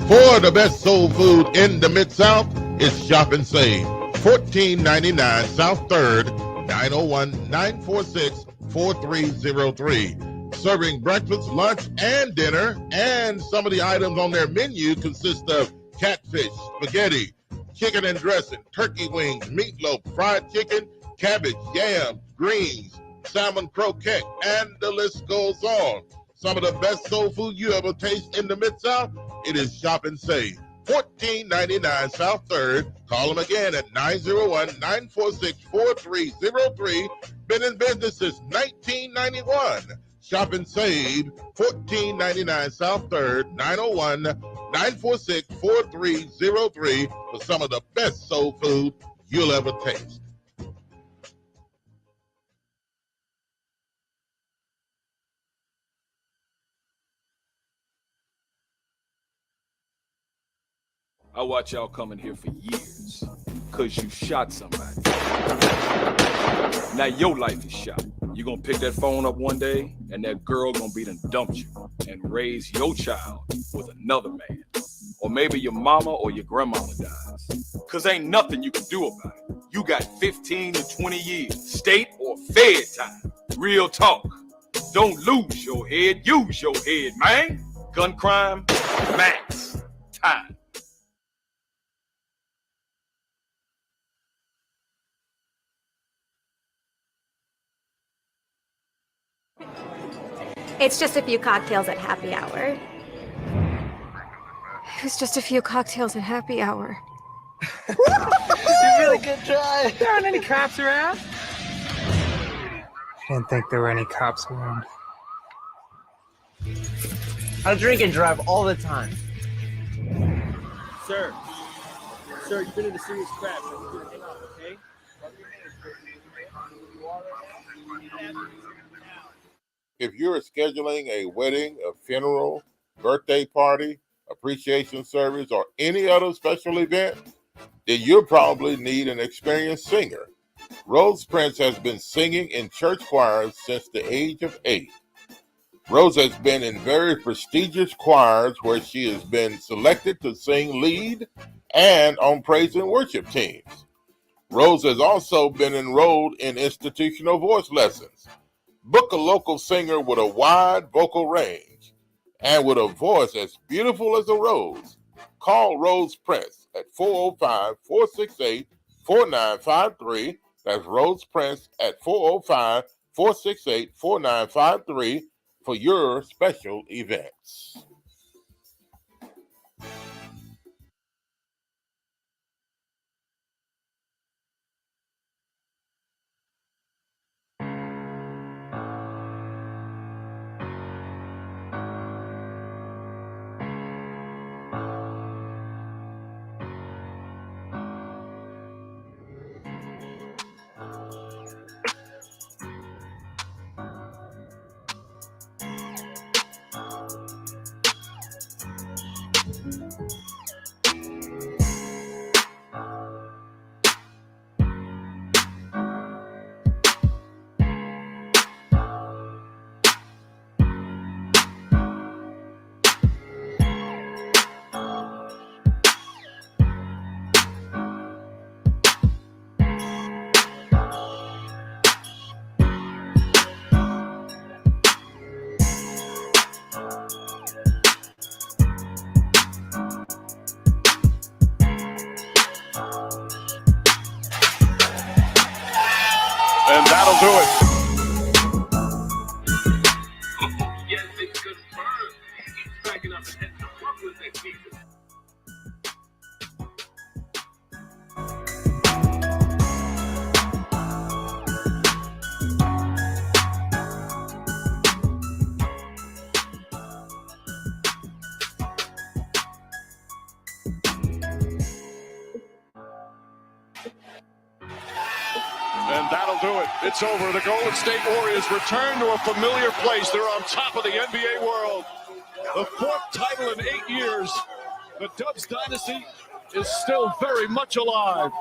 For the best soul food in the Mid-South, it's Shop and Save. 1499 South 3rd, 901-946-4303. Serving breakfast, lunch, and dinner. And some of the items on their menu consist of catfish, spaghetti, chicken and dressing, turkey wings, meatloaf, fried chicken, cabbage, yams, greens, salmon croquette, and the list goes on. Some of the best soul food you ever taste in the Mid-South, it is Shop and Save. 1499 South 3rd. Call them again at 901-946-4303. Been in business since 1991. Shop and Save, 1499 South 3rd, 901-946-4303 for some of the best soul food you'll ever taste. I watch y'all coming here for years, cause you shot somebody. Now your life is shot. You gonna pick that phone up one day, and that girl gonna be done dumped you and raise your child with another man. Or maybe your mama or your grandmama dies. Cause ain't nothing you can do about it. You got 15 to 20 years, state or fed time. Real talk. Don't lose your head, use your head, man. Gun crime, max time. It's just a few cocktails at happy hour. It was just a few cocktails at happy hour. You really good try. There aren't any cops around. I didn't think there were any cops around. I drink and drive all the time. Sir, you've been in a serious crash. I'm going to hang up, okay? If you're scheduling a wedding, a funeral, birthday party, appreciation service, or any other special event, then you'll probably need an experienced singer. Rose Prince has been singing in church choirs since the age of 8. Rose has been in very prestigious choirs where she has been selected to sing lead and on praise and worship teams. Rose has also been enrolled in institutional voice lessons. Book a local singer with a wide vocal range and with a voice as beautiful as a rose. Call Rose Prince at 405-468-4953. That's Rose Prince at 405-468-4953 for your special events. And that'll do it. Yes, it's confirmed. He's backing up and heading to Brooklyn next season. And that'll do it. It's over. The Golden State Warriors return to a familiar place. They're on top of the NBA world. The fourth title in 8 years. The Dubs dynasty is still very much alive.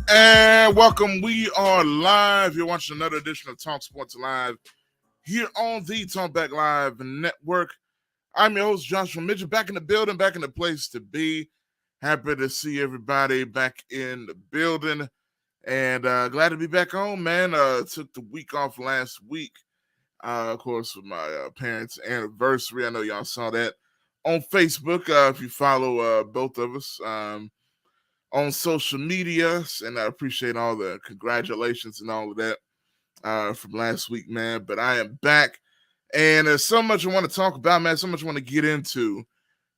And welcome. We are live. You're watching another edition of Talk Sports Live here on the Talkback Live Network. I'm your host, Joshua Midgett, back in the building, back in the place to be. Happy to see everybody back in the building. And glad to be back home, man. Took the week off last week, of course, for my parents' anniversary. I know y'all saw that on Facebook. If you follow both of us on social media, and I appreciate all the congratulations and all of that from last week, man. But I am back, and there's so much I want to talk about, man. So much I want to get into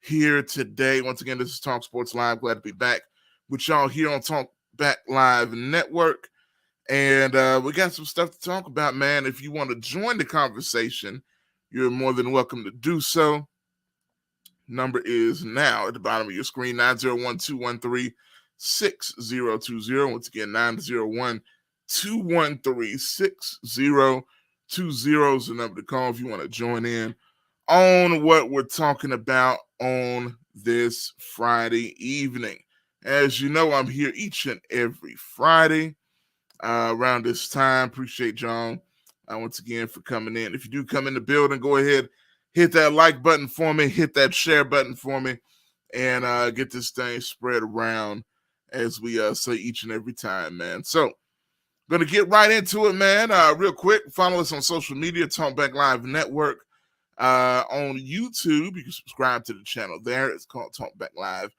here today. Once again, this is Talk Sports Live. Glad to be back with y'all here on Talkback Live Network. And we got some stuff to talk about, man. If you want to join the conversation, you're more than welcome to do so. Number is now at the bottom of your screen, 901-213-6020. Once again, 901-213-6020 is the number to call if you want to join in on what we're talking about on this Friday evening. As you know, I'm here each and every Friday around this time. Appreciate y'all once again for coming in. If you do come in the building, go ahead, hit that like button for me, hit that share button for me, and get this thing spread around as we say each and every time, man. So, going to get right into it, man. Real quick, follow us on social media, Talkback Live Network. On YouTube, you can subscribe to the channel there. It's called Talkback Live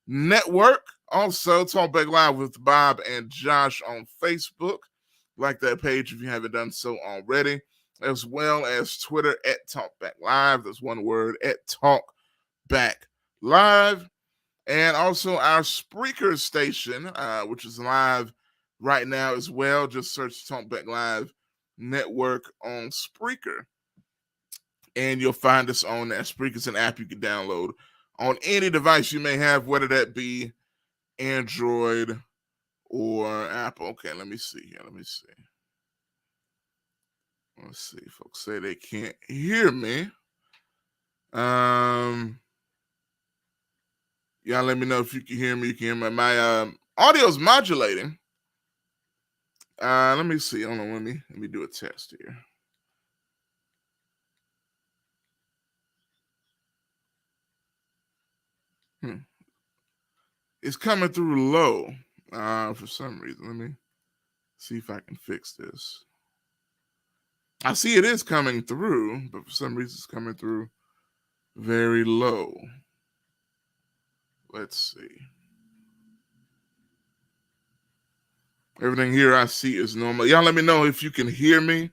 Network. Also, Talkback Live with Bob and Josh on Facebook. Like that page if you haven't done so already. As well as Twitter at Talkback Live. That's one word, at Talkback Live. And also our Spreaker station, which is live right now as well. Just search Talkback Live Network on Spreaker, and you'll find us on that. Spreaker is an app you can download on any device you may have, whether that be Android or Apple. Okay, let me see here. Let's see. Folks say they can't hear me. Y'all let me know if you can hear me. You can hear me. My audio's modulating. Let me see. Hold on. Let me do a test here. It's coming through low for some reason. Let me see if I can fix this. I see it is coming through, but for some reason it's coming through very low. Let's see. Everything here I see is normal. Y'all let me know if you can hear me.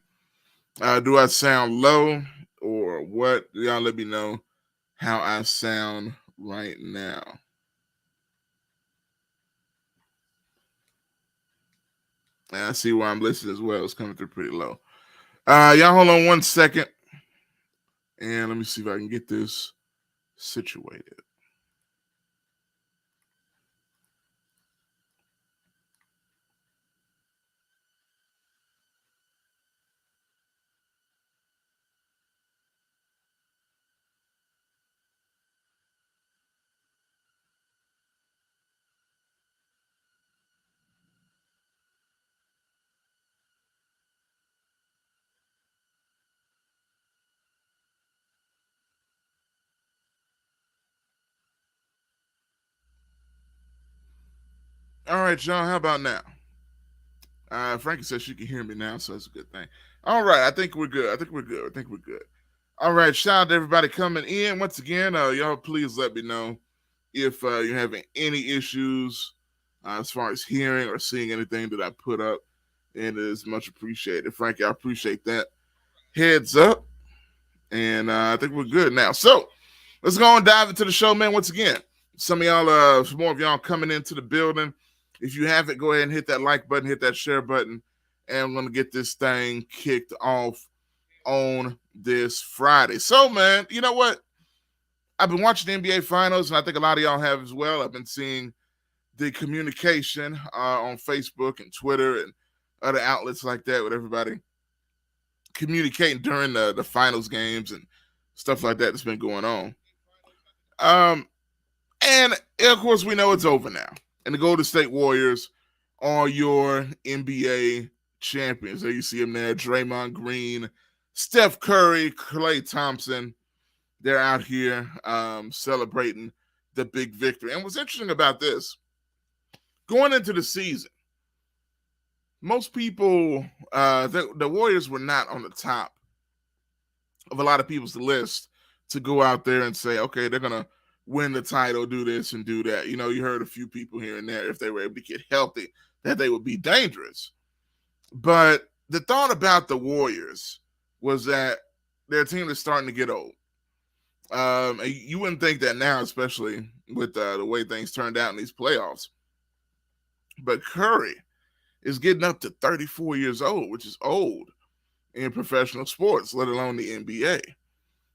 Do I sound low or what? Y'all let me know how I sound right now. And I see where I'm listening as well. It's coming through pretty low. Y'all hold on one second. And let me see if I can get this situated. All right, y'all. How about now? Frankie says she can hear me now, so that's a good thing. All right, I think we're good. All right, shout out to everybody coming in. Once again, y'all please let me know if you're having any issues as far as hearing or seeing anything that I put up. And it is much appreciated. Frankie, I appreciate that. Heads up. And I think we're good now. So let's go and dive into the show, man. Once again, some of y'all, some more of y'all coming into the building. If you haven't, go ahead and hit that like button, hit that share button, and I'm going to get this thing kicked off on this Friday. So, man, you know what? I've been watching the NBA Finals, and I think a lot of y'all have as well. I've been seeing the communication on Facebook and Twitter and other outlets like that with everybody communicating during the finals games and stuff like that that's been going on. And of course, we know it's over now. And the Golden State Warriors are your NBA champions. There you see them there, Draymond Green, Steph Curry, Klay Thompson. They're out here celebrating the big victory. And what's interesting about this, going into the season, most people, the Warriors were not on the top of a lot of people's list to go out there and say, okay, they're going to win the title, do this and do that. You know, you heard a few people here and there, if they were able to get healthy, that they would be dangerous. But the thought about the Warriors was that their team is starting to get old. You wouldn't think that now, especially with the way things turned out in these playoffs. But Curry is getting up to 34 years old, which is old in professional sports, let alone the NBA.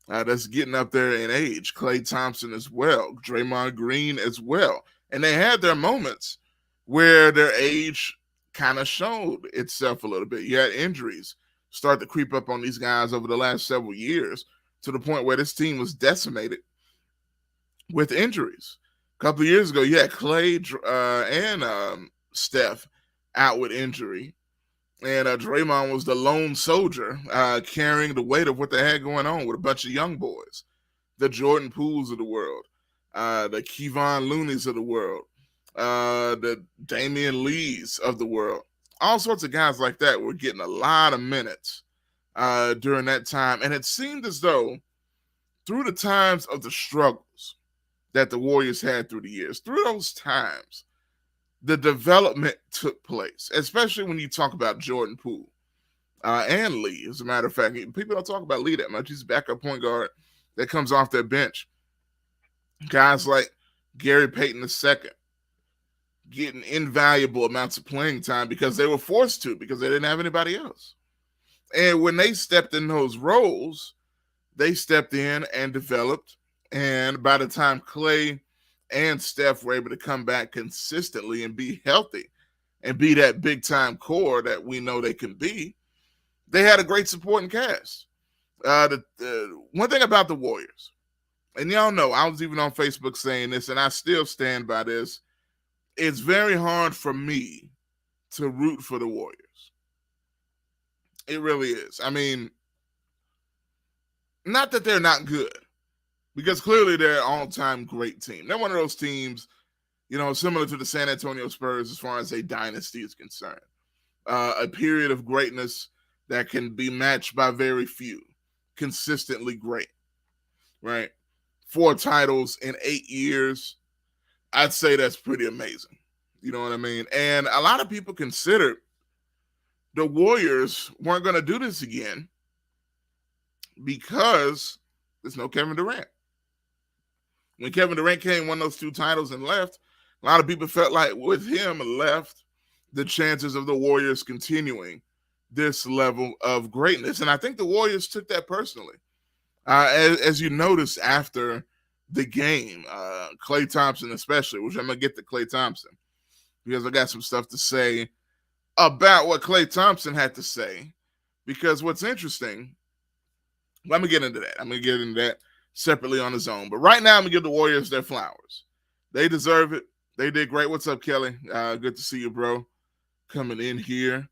That's getting up there in age. Klay Thompson as well, Draymond Green as well. And they had their moments where their age kind of showed itself a little bit. You had injuries start to creep up on these guys over the last several years to the point where this team was decimated with injuries. A couple of years ago, you had Klay and Steph out with injury. And Draymond was the lone soldier carrying the weight of what they had going on with a bunch of young boys. The Jordan Pooles of the world, the Kevon Looneys of the world, the Damian Lees of the world. All sorts of guys like that were getting a lot of minutes during that time. And it seemed as though through the times of the struggles that the Warriors had through the years, through those times, the development took place, especially when you talk about Jordan Poole and Lee. As a matter of fact, people don't talk about Lee that much. He's a backup point guard that comes off their bench. Guys like Gary Payton II getting invaluable amounts of playing time because they were forced to, because they didn't have anybody else. And when they stepped in those roles, they stepped in and developed. And by the time Klay and Steph were able to come back consistently and be healthy and be that big-time core that we know they can be, they had a great supporting cast. The one thing about the Warriors, and y'all know, I was even on Facebook saying this, and I still stand by this, it's very hard for me to root for the Warriors. It really is. I mean, not that they're not good, because clearly they're an all-time great team. They're one of those teams, you know, similar to the San Antonio Spurs as far as a dynasty is concerned. A period of greatness that can be matched by very few. Consistently great, right? 4 titles in 8 years. I'd say that's pretty amazing. You know what I mean? And a lot of people considered the Warriors weren't going to do this again because there's no Kevin Durant. When Kevin Durant came, won those 2 titles and left, a lot of people felt like with him left, the chances of the Warriors continuing this level of greatness. And I think the Warriors took that personally. As you notice after the game, Klay Thompson especially, which I'm going to get to Klay Thompson, because I got some stuff to say about what Klay Thompson had to say. Because what's interesting, let me get into that. I'm going to get into that separately on his own. But right now, I'm going to give the Warriors their flowers. They deserve it. They did great. What's up, Kelly? Good to see you, bro, coming in here.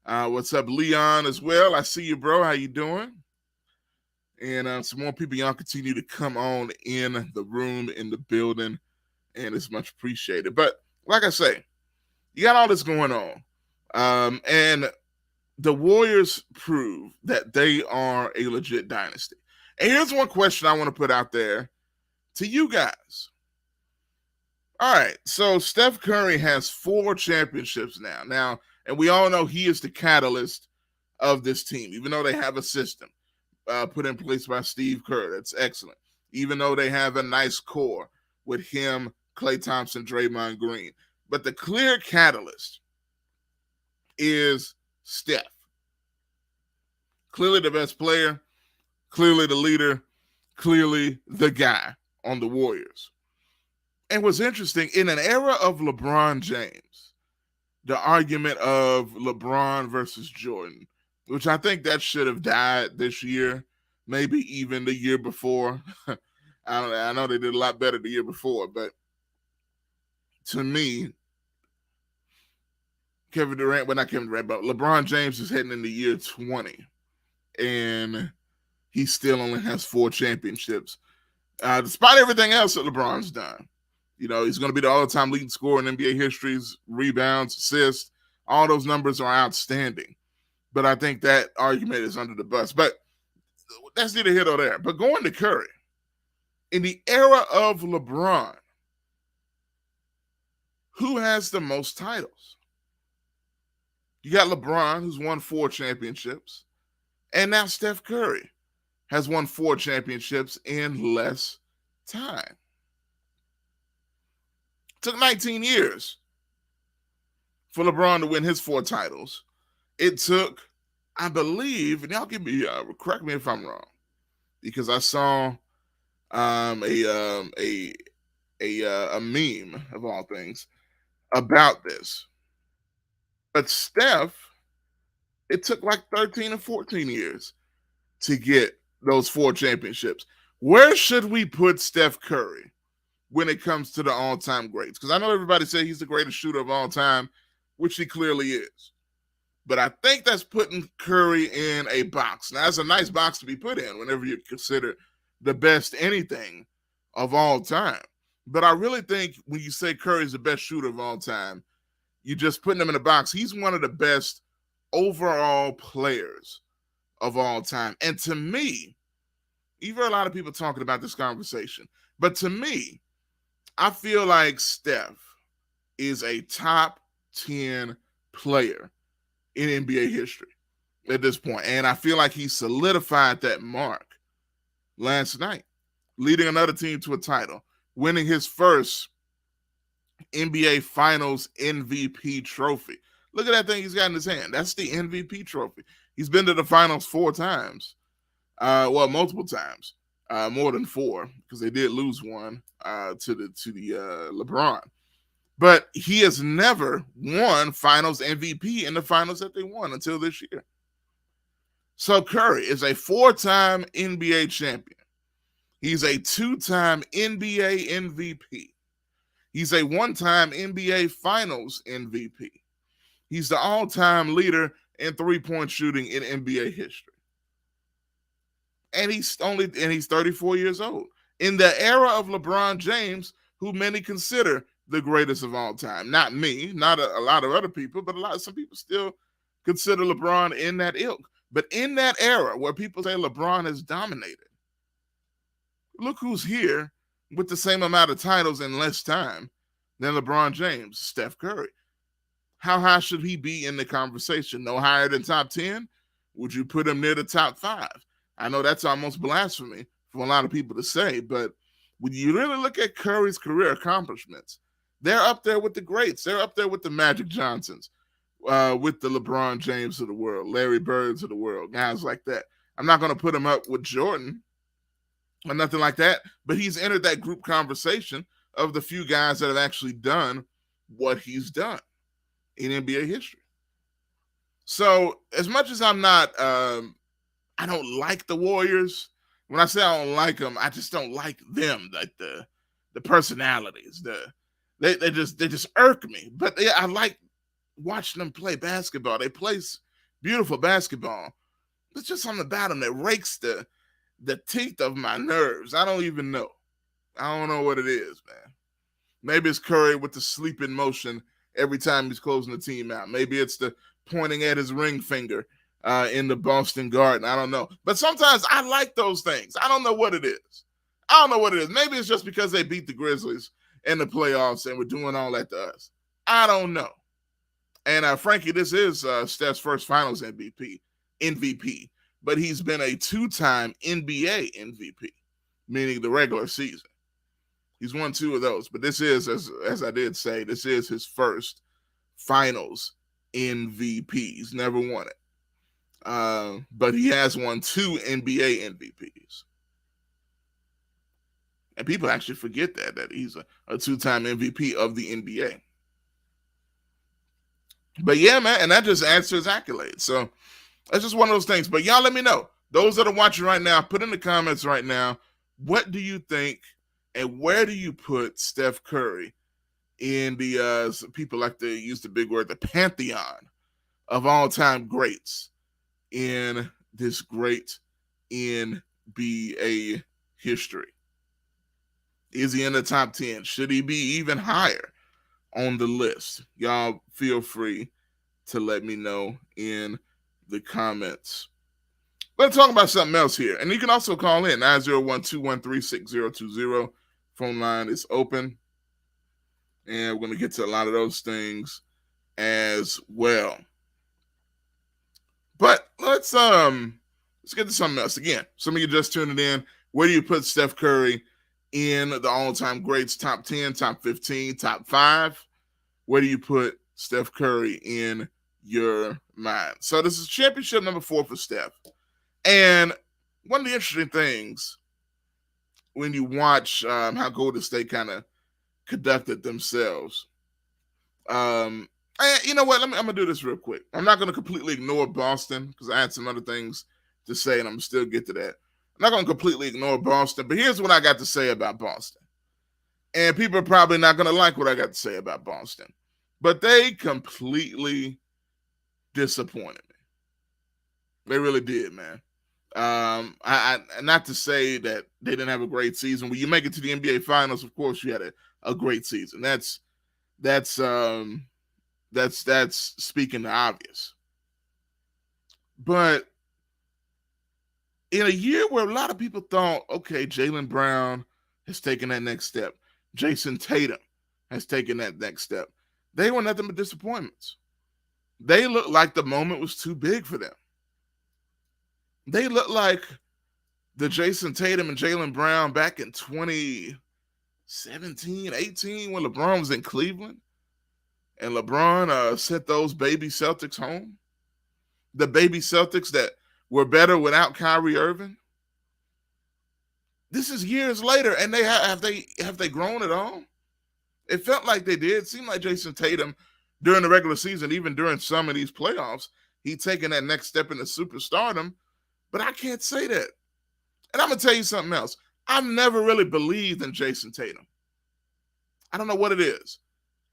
What's up, Leon, as well? I see you, bro. How you doing? And some more people, y'all continue to come on in the room, in the building, and it's much appreciated. But like I say, you got all this going on. And the Warriors prove that they are a legit dynasty. And here's one question I want to put out there to you guys. All right, so Steph Curry has 4 championships now. And we all know he is the catalyst of this team, even though they have a system put in place by Steve Kerr. That's excellent. Even though they have a nice core with him, Klay Thompson, Draymond Green. But the clear catalyst is Steph. Clearly the best player, clearly the leader, clearly the guy on the Warriors. And what's interesting, in an era of LeBron James, the argument of LeBron versus Jordan, which I think that should have died this year, maybe even the year before. I know they did a lot better the year before, but to me, Kevin Durant, well, not Kevin Durant, but LeBron James is heading into year 20, and he still only has 4 championships, despite everything else that LeBron's done. You know, he's going to be the all-time leading scorer in NBA history's rebounds, assists. All those numbers are outstanding. But I think that argument is under the bus. But that's neither here nor there. But going to Curry, in the era of LeBron, who has the most titles? You got LeBron, who's won 4 championships. And now Steph Curry has won 4 championships in less time. It took 19 years for LeBron to win his 4 titles. It took, I believe, and y'all give me, correct me if I'm wrong, because I saw a meme of all things about this. But Steph, it took like 13 or 14 years to get those 4 championships. Where should we put Steph Curry when it comes to the all-time greats? Because I know everybody say he's the greatest shooter of all time, which he clearly is. But I think that's putting Curry in a box. Now, that's a nice box to be put in whenever you consider the best anything of all time. But I really think when you say Curry's the best shooter of all time, you're just putting him in a box. He's one of the best overall players of all time. And to me, you've heard a lot of people talking about this conversation, but to me, I feel like Steph is a top 10 player in NBA history at this point. And I feel like he solidified that mark last night, leading another team to a title, winning his first NBA Finals MVP trophy. Look at that thing he's got in his hand. That's the MVP trophy. He's been to the finals 4 times. Multiple times. More than 4, because they did lose one to the LeBron. But he has never won Finals MVP in the finals that they won until this year. So Curry is a 4-time NBA champion. He's a 2-time NBA MVP. He's a 1-time NBA Finals MVP. He's the all-time leader in 3-point shooting in NBA history. And he's 34 years old. In the era of LeBron James, who many consider the greatest of all time. Not me, not a lot of other people, but some people still consider LeBron in that ilk. But in that era where people say LeBron has dominated, look who's here with the same amount of titles in less time than LeBron James, Steph Curry. How high should he be in the conversation? No higher than top 10? Would you put him near the top 5? I know that's almost blasphemy for a lot of people to say, but when you really look at Curry's career accomplishments, they're up there with the greats. They're up there with the Magic Johnsons, with the LeBron James of the world, Larry Birds of the world, guys like that. I'm not going to put him up with Jordan or nothing like that, but he's entered that group conversation of the few guys that have actually done what he's done in NBA history. So as much as I'm not, I don't like the Warriors. When I say I don't like them, I just don't like them, like the personalities. They just irk me. But I like watching them play basketball. They play beautiful basketball. There's just something about them that rakes the teeth of my nerves. I don't even know. I don't know what it is, man. Maybe it's Curry with the sleeping motion every time he's closing the team out. Maybe it's the pointing at his ring finger in the Boston Garden. I don't know. But sometimes I like those things. I don't know what it is. Maybe it's just because they beat the Grizzlies in the playoffs and we're doing all that to us. I don't know. And Frankie, this is Steph's first Finals MVP, but he's been a 2-time NBA MVP, meaning the regular season. He's won 2 of those, but this is, as I did say, this is his first Finals MVP. He's never won it. But he has won 2 NBA MVPs. And people actually forget that he's a 2-time MVP of the NBA. But yeah, man, and that just adds to his accolades. So that's just one of those things. But y'all let me know. Those that are watching right now, put in the comments right now, what do you think and where do you put Steph Curry in the people like to use the big word, the pantheon of all-time greats in this great NBA history. Is he in the top 10? Should he be even higher on the list? Y'all feel free to let me know in the comments. Let's talk about something else here. And you can also call in 901-213-6020. Phone line is open. And we're going to get to a lot of those things as well. But let's get to something else. Again, some of you just tuning in. Where do you put Steph Curry in the all-time greats? Top 10, top 15, top 5? Where do you put Steph Curry in your mind? So this is championship number 4 for Steph. And one of the interesting things when you watch how Golden State kind of conducted themselves, you know what? I'm going to do this real quick. I'm not going to completely ignore Boston because I had some other things to say, and I'm still get to that. I'm not going to completely ignore Boston, but here's what I got to say about Boston. And people are probably not going to like what I got to say about Boston, but they completely disappointed me. They really did, man. I not to say that they didn't have a great season. When you make it to the NBA Finals, of course, you had a great season. That's speaking the obvious. But in a year where a lot of people thought, okay, Jaylen Brown has taken that next step, Jason Tatum has taken that next step, they were nothing but disappointments. They looked like the moment was too big for them. They looked like the Jason Tatum and Jaylen Brown back in 2017, 18, when LeBron was in Cleveland. And LeBron sent those baby Celtics home. The baby Celtics that were better without Kyrie Irving. This is years later, and have they grown at all? It felt like they did. It seemed like Jason Tatum during the regular season, even during some of these playoffs, he'd taken that next step into superstardom. But I can't say that. And I'm going to tell you something else. I've never really believed in Jason Tatum. I don't know what it is.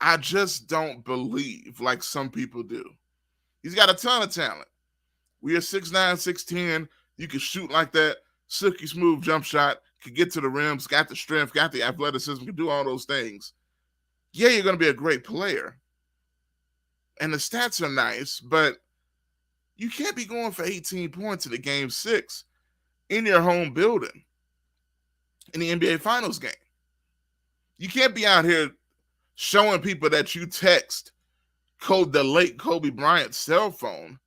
I just don't believe like some people do. He's got a ton of talent. We are 6'9", 6'10". You can shoot like that. Silky smooth jump shot. Can get to the rims. Got the strength. Got the athleticism. Can do all those things. Yeah, you're going to be a great player. And the stats are nice, but you can't be going for 18 points in a game 6 in your home building in the NBA Finals game. You can't be out here showing people that you text the late Kobe Bryant's cell phone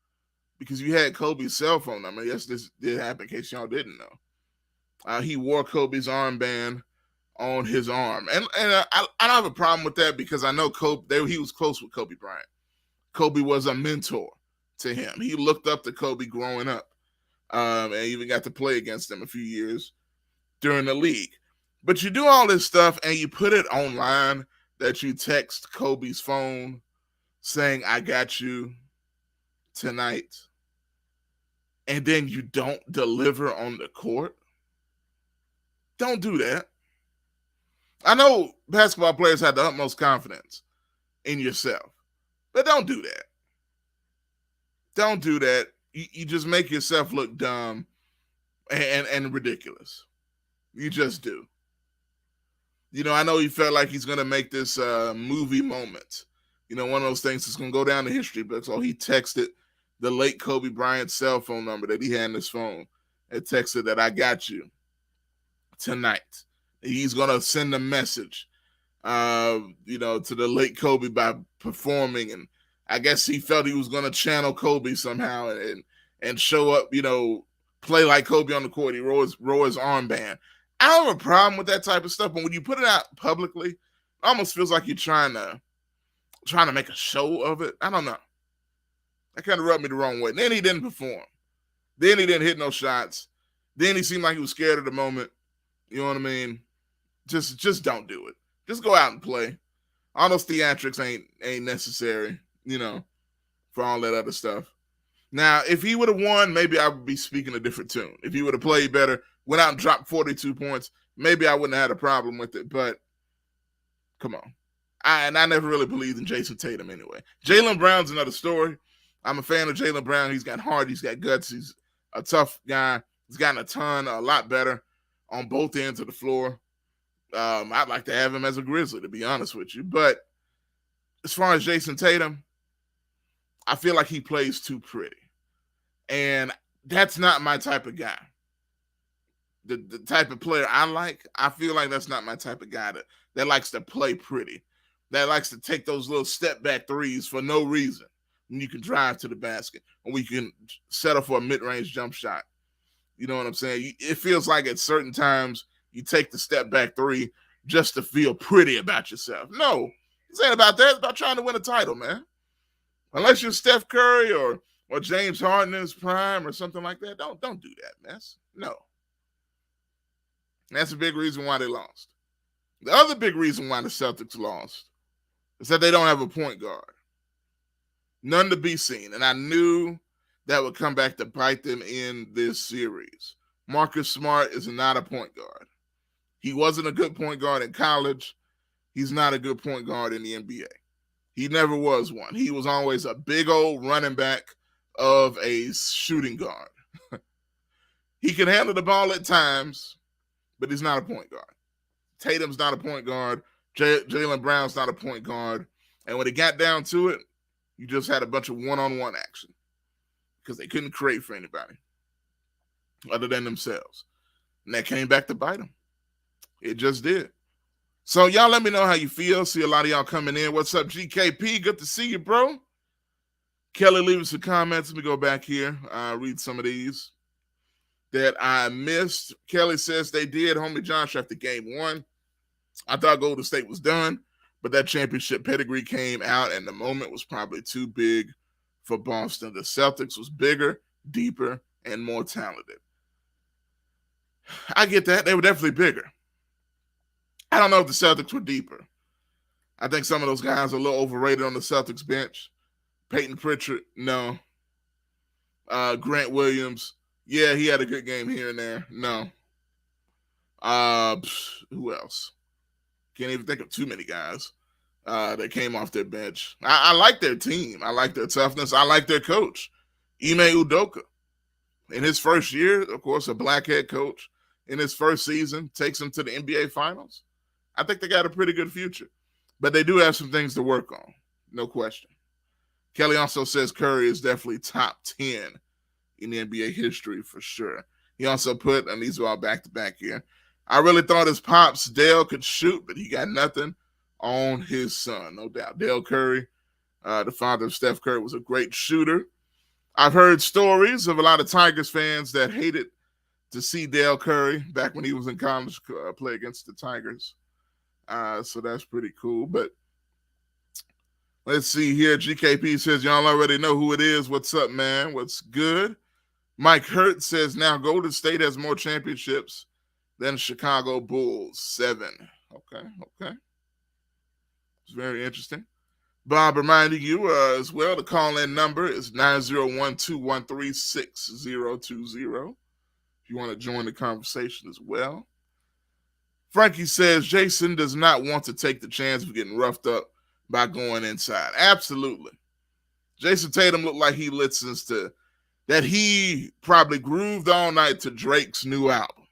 because you had Kobe's cell phone number. Yes, this did happen in case y'all didn't know. He wore Kobe's armband on his arm. And I don't have a problem with that because I know he was close with Kobe Bryant. Kobe was a mentor to him. He looked up to Kobe growing up and even got to play against him a few years during the league. But you do all this stuff and you put it online that you text Kobe's phone saying, I got you tonight, and then you don't deliver on the court. Don't do that. I know basketball players have the utmost confidence in yourself, but don't do that. Don't do that. You just make yourself look dumb and ridiculous. You just do. You know, I know he felt like he's going to make this movie moment. You know, one of those things that's going to go down in history books. So he texted the late Kobe Bryant's cell phone number that he had in his phone and texted that I got you tonight. He's going to send a message, to the late Kobe by performing. And I guess he felt he was going to channel Kobe somehow and show up, play like Kobe on the court. He wore his armband. I don't have a problem with that type of stuff, but when you put it out publicly, it almost feels like you're trying to make a show of it. I don't know. That kind of rubbed me the wrong way. Then he didn't perform. Then he didn't hit no shots. Then he seemed like he was scared of the moment. You know what I mean? Just don't do it. Just go out and play. All those theatrics ain't necessary, for all that other stuff. Now, if he would have won, maybe I would be speaking a different tune. If he would have played better, went out and dropped 42 points, maybe I wouldn't have had a problem with it. But come on. I never really believed in Jason Tatum anyway. Jaylen Brown's another story. I'm a fan of Jaylen Brown. He's got heart. He's got guts. He's a tough guy. He's gotten a lot better on both ends of the floor. I'd like to have him as a Grizzly, to be honest with you. But as far as Jason Tatum, I feel like he plays too pretty. And that's not my type of guy. The type of player I like, I feel like that's not my type of guy that likes to play pretty, that likes to take those little step back threes for no reason when you can drive to the basket or we can settle for a mid-range jump shot. You know what I'm saying? It feels like at certain times you take the step back three just to feel pretty about yourself. No, this ain't about that. It's about trying to win a title, man. Unless you're Steph Curry or James Harden in his prime or something like that, don't do that mess. No. And that's a big reason why they lost. The other big reason why the Celtics lost is that they don't have a point guard. None to be seen. And I knew that would come back to bite them in this series. Marcus Smart is not a point guard. He wasn't a good point guard in college. He's not a good point guard in the NBA. He never was one. He was always a big old running back of a shooting guard. He can handle the ball at times, but he's not a point guard. Tatum's not a point guard. Jaylen Brown's not a point guard. And when it got down to it, you just had a bunch of one-on-one action because they couldn't create for anybody other than themselves. And that came back to bite them. It just did. So y'all let me know how you feel. See a lot of y'all coming in. What's up, GKP? Good to see you, bro. Kelly, leave us some comments. Let me go back here. Read some of these that I missed. Kelly says they did homie Josh after game one. I thought Golden State was done, but that championship pedigree came out, and the moment was probably too big for Boston. The Celtics was bigger, deeper, and more talented. I get that. They were definitely bigger. I don't know if the Celtics were deeper. I think some of those guys are a little overrated on the Celtics bench. Peyton Pritchard, no. Grant Williams, yeah, he had a good game here and there. No. Who else? Can't even think of too many guys that came off their bench. I like their team. I like their toughness. I like their coach, Ime Udoka. In his first year, of course, a black head coach. In his first season, takes them to the NBA Finals. I think they got a pretty good future. But they do have some things to work on, no question. Kelly also says Curry is definitely top 10 in the NBA history for sure. He also put, and these are all back-to-back here, I really thought his pops, Dale, could shoot, but he got nothing on his son, no doubt. Dale Curry, the father of Steph Curry, was a great shooter. I've heard stories of a lot of Tigers fans that hated to see Dale Curry back when he was in college play against the Tigers. So that's pretty cool. But let's see here. GKP says, y'all already know who it is. What's up, man? What's good? Mike Hurt says, now Golden State has more championships than Chicago Bulls. 7. Okay. It's very interesting. Bob reminding you as well, the call-in number is 901-213-6020. If you want to join the conversation as well. Frankie says Jason does not want to take the chance of getting roughed up by going inside. Absolutely. Jason Tatum looked like he listens to that. He probably grooved all night to Drake's new album.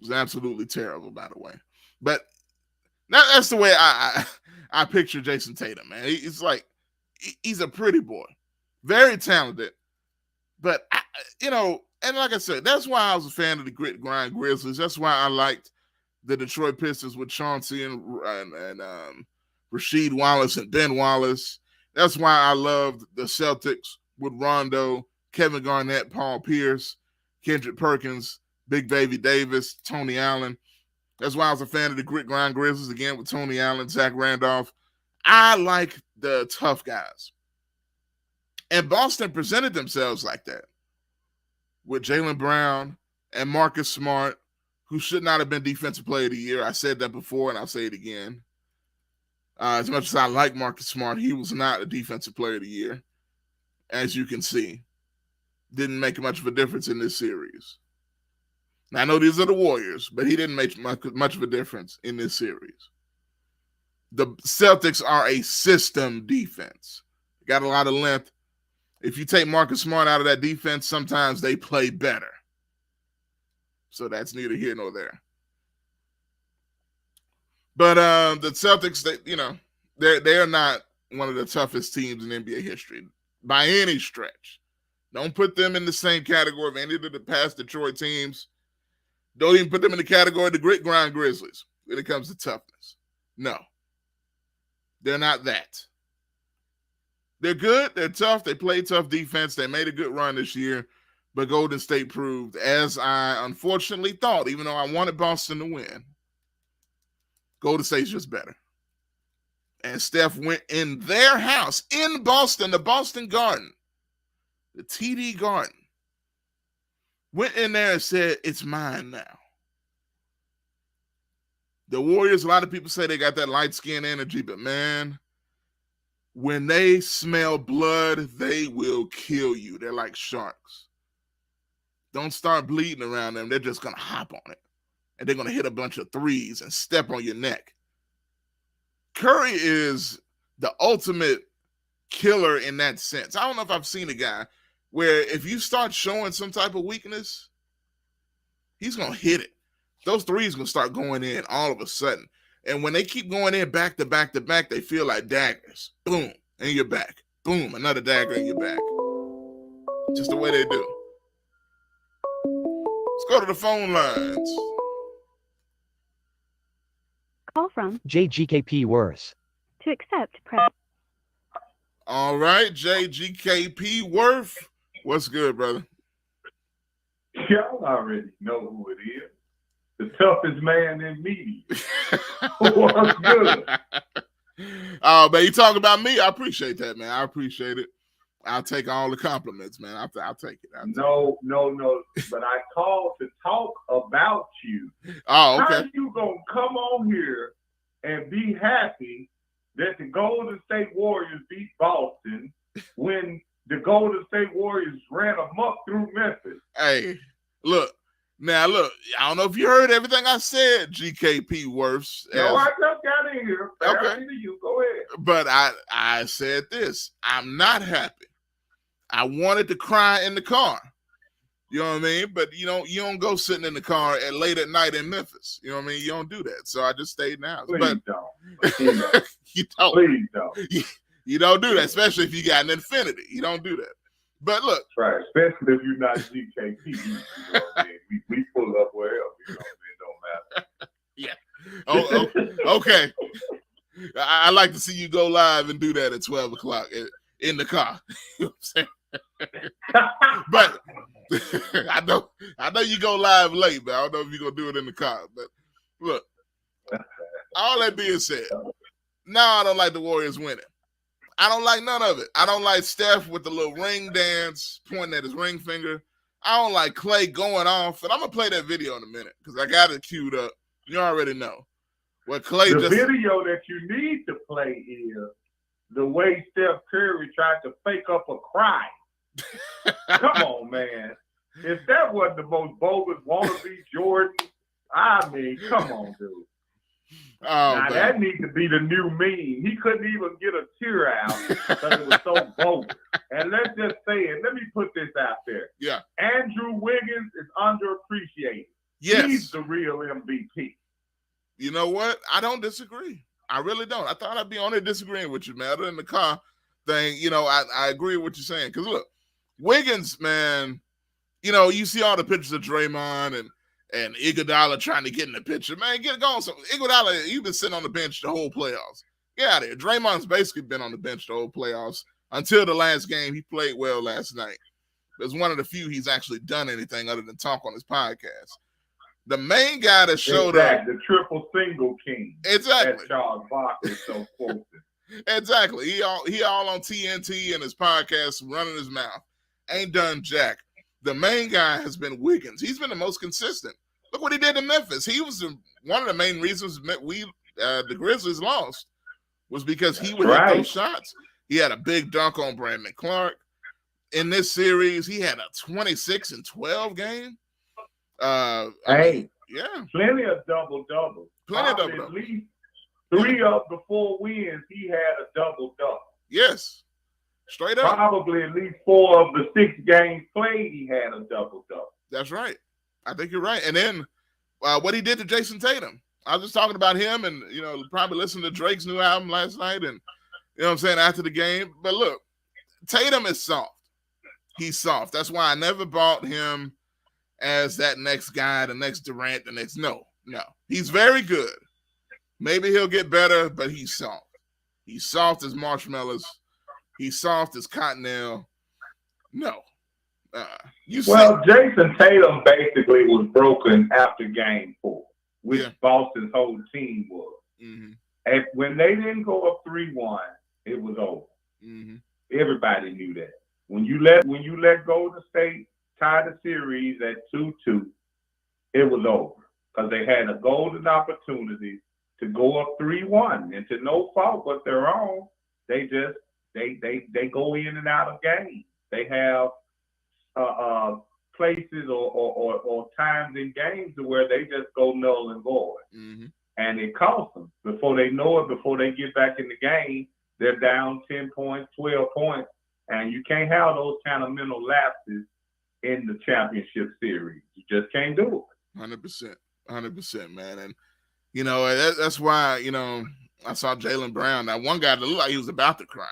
It was absolutely terrible, by the way. But that's the way I picture Jason Tatum, man. He's like, he's a pretty boy. Very talented. But, and like I said, that's why I was a fan of the Grit Grind Grizzlies. That's why I liked the Detroit Pistons with Chauncey and Rasheed Wallace and Ben Wallace. That's why I loved the Celtics with Rondo, Kevin Garnett, Paul Pierce, Kendrick Perkins, Big Baby Davis, Tony Allen. That's why I was a fan of the Grit Grind Grizzlies, again, with Tony Allen, Zach Randolph. I like the tough guys. And Boston presented themselves like that with Jaylen Brown and Marcus Smart, who should not have been Defensive Player of the Year. I said that before, and I'll say it again. As much as I like Marcus Smart, he was not a Defensive Player of the Year, as you can see. Didn't make much of a difference in this series. Now, I know these are the Warriors, but he didn't make much of a difference in this series. The Celtics are a system defense. Got a lot of length. If you take Marcus Smart out of that defense, sometimes they play better. So that's neither here nor there. But the Celtics, they are not one of the toughest teams in NBA history by any stretch. Don't put them in the same category of any of the past Detroit teams. Don't even put them in the category of the grit grind Grizzlies when it comes to toughness. No. They're not that. They're good. They're tough. They play tough defense. They made a good run this year. But Golden State proved, as I unfortunately thought, even though I wanted Boston to win, Golden State's just better. And Steph went in their house in Boston, the Boston Garden, the TD Garden, went in there and said, it's mine now. The Warriors, a lot of people say they got that light skin energy, but man, when they smell blood, they will kill you. They're like sharks. Don't start bleeding around them. They're just going to hop on it. And they're going to hit a bunch of threes and step on your neck. Curry is the ultimate killer in that sense. I don't know if I've seen a guy where if you start showing some type of weakness, he's going to hit it. Those threes going to start going in all of a sudden. And when they keep going in back to back to back, they feel like daggers. Boom, and you're back. Boom, another dagger and you're back. Just the way they do. Let's go to the phone lines. Call from JGKP Worse. To accept, press. All right, JGKP Worth. What's good, brother? Y'all already know who it is. The toughest man in media. What's good? Oh, man, you talking about me? I appreciate that, man. I appreciate it. I'll take all the compliments, man. I'll take it. No. But I called to talk about you. Oh, okay. How you gonna come on here and be happy that the Golden State Warriors beat Boston when the Golden State Warriors ran amok through Memphis? Hey, look. Now, look, I don't know if you heard everything I said, GKP Worths. No, I just got in here. Okay. You go ahead. But I said this. I'm not happy. I wanted to cry in the car. You know what I mean? But you don't go sitting in the car at late at night in Memphis. You know what I mean? You don't do that. So I just stayed in the house. Please don't. You don't. Please don't. You don't do that, especially if you got an Infinity. You don't do that. But look. Right, especially if you're not GKP. You know what I mean? We pull up wherever. You know what I mean? It don't matter. Yeah. Oh, okay. I like to see you go live and do that at 12 o'clock in the car. You know what I'm saying? But I know you go live late, but I don't know if you're gonna do it in the car. But look, all that being said, no, I don't like the Warriors winning. I don't like none of it. I don't like Steph with the little ring dance, pointing at his ring finger. I don't like Klay going off, and I'm gonna play that video in a minute because I got it queued up. You already know what Klay the video that you need to play is the way Steph Curry tried to fake up a cry. Come on, man. If that wasn't the most bogus wannabe Jordan, I mean, come on, dude. Oh, now, man. that needs to be the new meme. He couldn't even get a tear out because it was so bogus. And let's just say it. Let me put this out there. Yeah. Andrew Wiggins is underappreciated. Yes. He's the real MVP. You know what? I don't disagree. I really don't. I thought I'd be on there disagreeing with you, man. Other than the car thing, I agree with what you're saying. Because, look, Wiggins, man, you see all the pictures of Draymond and Iguodala trying to get in the picture. Man, get it going. So Iguodala, you've been sitting on the bench the whole playoffs. Get out of here. Draymond's basically been on the bench the whole playoffs until the last game. He played well last night. It was one of the few he's actually done anything other than talk on his podcast. The main guy that showed up. The triple single king. Exactly. That Charles Barkley so quoted. Exactly. He all on TNT and his podcast running his mouth. Ain't done jack. The main guy has been Wiggins. He's been the most consistent. Look what he did in Memphis. He was one of the main reasons the Grizzlies lost was because he would hit those shots. He had a big dunk on Brandon Clark. In this series, he had a 26-12 game. Plenty of double-doubles. Plenty of double-doubles. At least 3 of the 4 wins, he had a double-double. Yes. Straight up. Probably at least 4 of the 6 games played, he had a double-double. That's right. I think you're right. And then what he did to Jason Tatum. I was just talking about him and, probably listened to Drake's new album last night and, you know what I'm saying, after the game. But look, Tatum is soft. He's soft. That's why I never bought him as that next guy, the next Durant, the next. No. He's very good. Maybe he'll get better, but he's soft. He's soft as marshmallows. He's soft as cottonelle. No. Jason Tatum basically was broken after game 4, which Boston's whole team was. Mm-hmm. And when they didn't go up 3-1, it was over. Mm-hmm. Everybody knew that. When you let Golden State tie the series at 2-2, it was over because they had a golden opportunity to go up 3-1, and to no fault but their own, they go in and out of games. They have places or times in games where they just go null and void, and it costs them. Before they know it, before they get back in the game, they're down 10 points, 12 points, and you can't have those kind of mental lapses in the championship series. You just can't do it. 100%, man. And that's why I saw Jaylen Brown. Now, one guy that looked like he was about to cry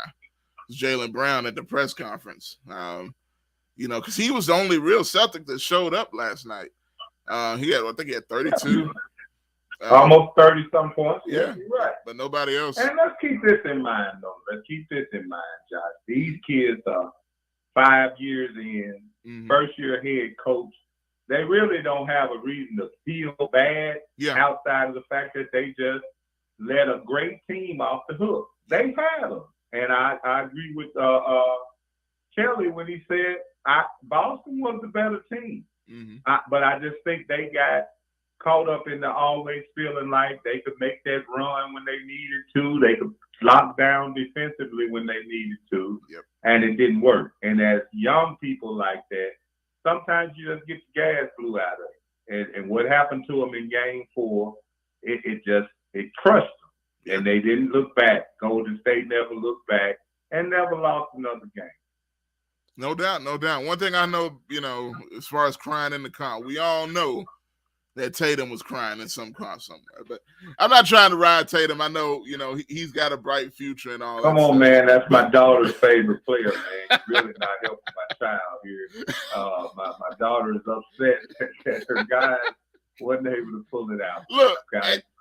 was Jaylen Brown at the press conference. Because he was the only real Celtic that showed up last night. I think he had 32. Almost 30-some points. Yeah, you're right. But nobody else. And let's keep this in mind, though. Josh. These kids are 5 years in, first-year head coach. They really don't have a reason to feel bad outside of the fact that they just let a great team off the hook. They had them. And I agree with Kelly when he said Boston was the better team. But I just think they got caught up in the always feeling like they could make that run when they needed to. They could lock down defensively when they needed to. And it didn't work. And as young people like that, sometimes you just get the gas blew out of it. And what happened to them in game 4, it crushed them. And they didn't look back. Golden State never looked back and never lost another game. No doubt. One thing I know, as far as crying in the car, we all know that Tatum was crying in some car somewhere. But I'm not trying to ride Tatum. I know, he's got a bright future and all that. Come on, man. That's my daughter's favorite player, man. He's really not helping my child here. My daughter is upset that her guys wasn't able to pull it out. Look,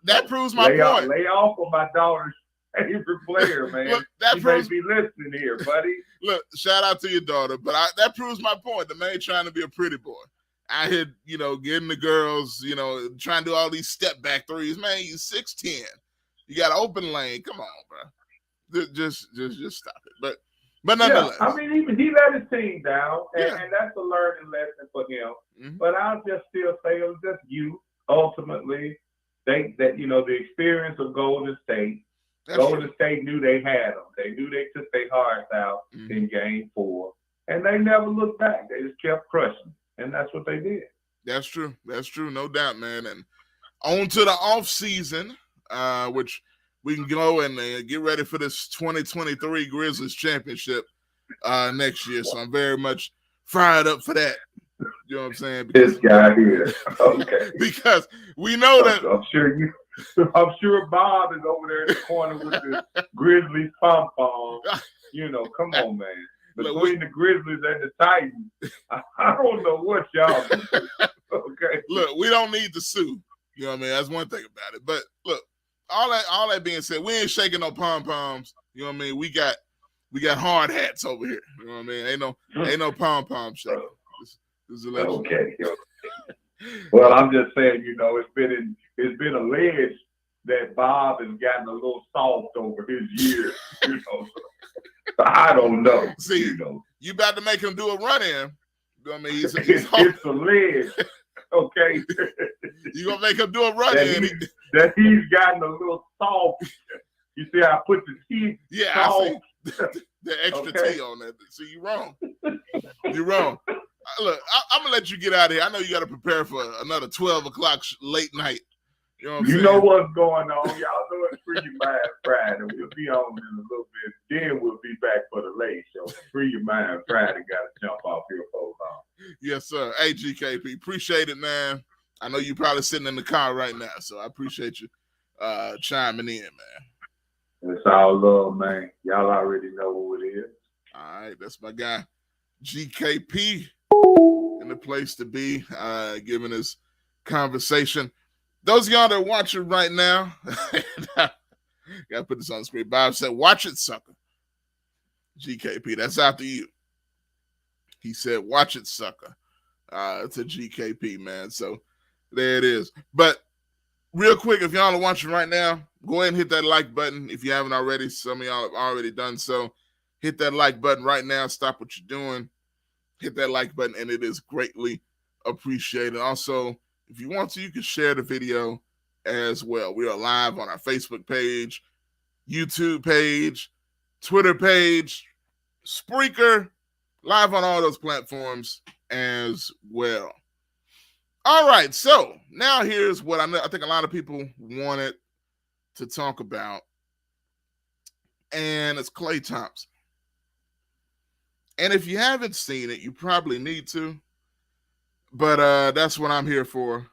that proves my point. Lay off of my daughter's favorite player, man. Look, she may be listening here, buddy. Look, shout out to your daughter. But that proves my point. The man trying to be a pretty boy. I had, getting the girls, trying to do all these step back threes. Man, you 6'10". You got an open lane. Come on, bro. Just stop it. But nonetheless. Yeah, I mean, even he let his team down, and that's a learning lesson for him. But I'll just still say it was just you. Ultimately, the experience of Golden State. Golden State knew they had them. They knew they took their hearts out in game 4, and they never looked back. They just kept crushing. And that's what they did. That's true. No doubt, man. And on to the off season, which we can go and get ready for this 2023 Grizzlies championship next year. So I'm very much fired up for that. You know what I'm saying? This guy here. Okay. Because we know that. I'm sure Bob is over there in the corner with the Grizzlies pom-pom. Come on, man. Between the Grizzlies and the Titans, I don't know what y'all do. Okay. Look, we don't need to sue. You know what I mean? That's one thing about it. But look, all that being said, we ain't shaking no pom-poms. You know what I mean? We got hard hats over here. You know what I mean? Ain't no pom-pom shaking. This is okay. Well, I'm just saying, it's been alleged that Bob has gotten a little soft over his years, I don't know. See, you about to make him do a run-in. You know what I mean? It's alleged, okay? You gonna make him do a run-in. That he's gotten a little soft. You see how I put the T? Yeah, soft. I see. The extra T on that. See, you're wrong. You're wrong. Look, I'm gonna let you get out of here. I know you got to prepare for another 12 o'clock late night You know what I'm You saying? know what's going on. Y'all know it's Free Your Mind Friday. We'll be on in a little bit. Then we'll be back for the late show. Free Your Mind Friday. Got to jump off here for long. Yes, sir. Hey, GKP, appreciate it, man. I know you're probably sitting in the car right now, so I appreciate you chiming in, man. It's all love, man. Y'all already know who it is. All right, that's my guy, GKP, in the place to be, giving us conversation. Those of y'all that are watching right now, gotta put this on the screen. Bob said, watch it, sucker. GKP, that's after you. He said, watch it, sucker, to GKP, man. So there it is. But real quick, if y'all are watching right now, go ahead and hit that like button. If you haven't already, some of y'all have already done so. Hit that like button right now. Stop what you're doing. Hit that like button, and it is greatly appreciated. Also, if you want to, you can share the video as well. We are live on our Facebook page, YouTube page, Twitter page, Spreaker, live on all those platforms as well. All right, so now here's what I think a lot of people wanted to talk about, and it's Klay Thompson. And if you haven't seen it, you probably need to. But that's what I'm here for.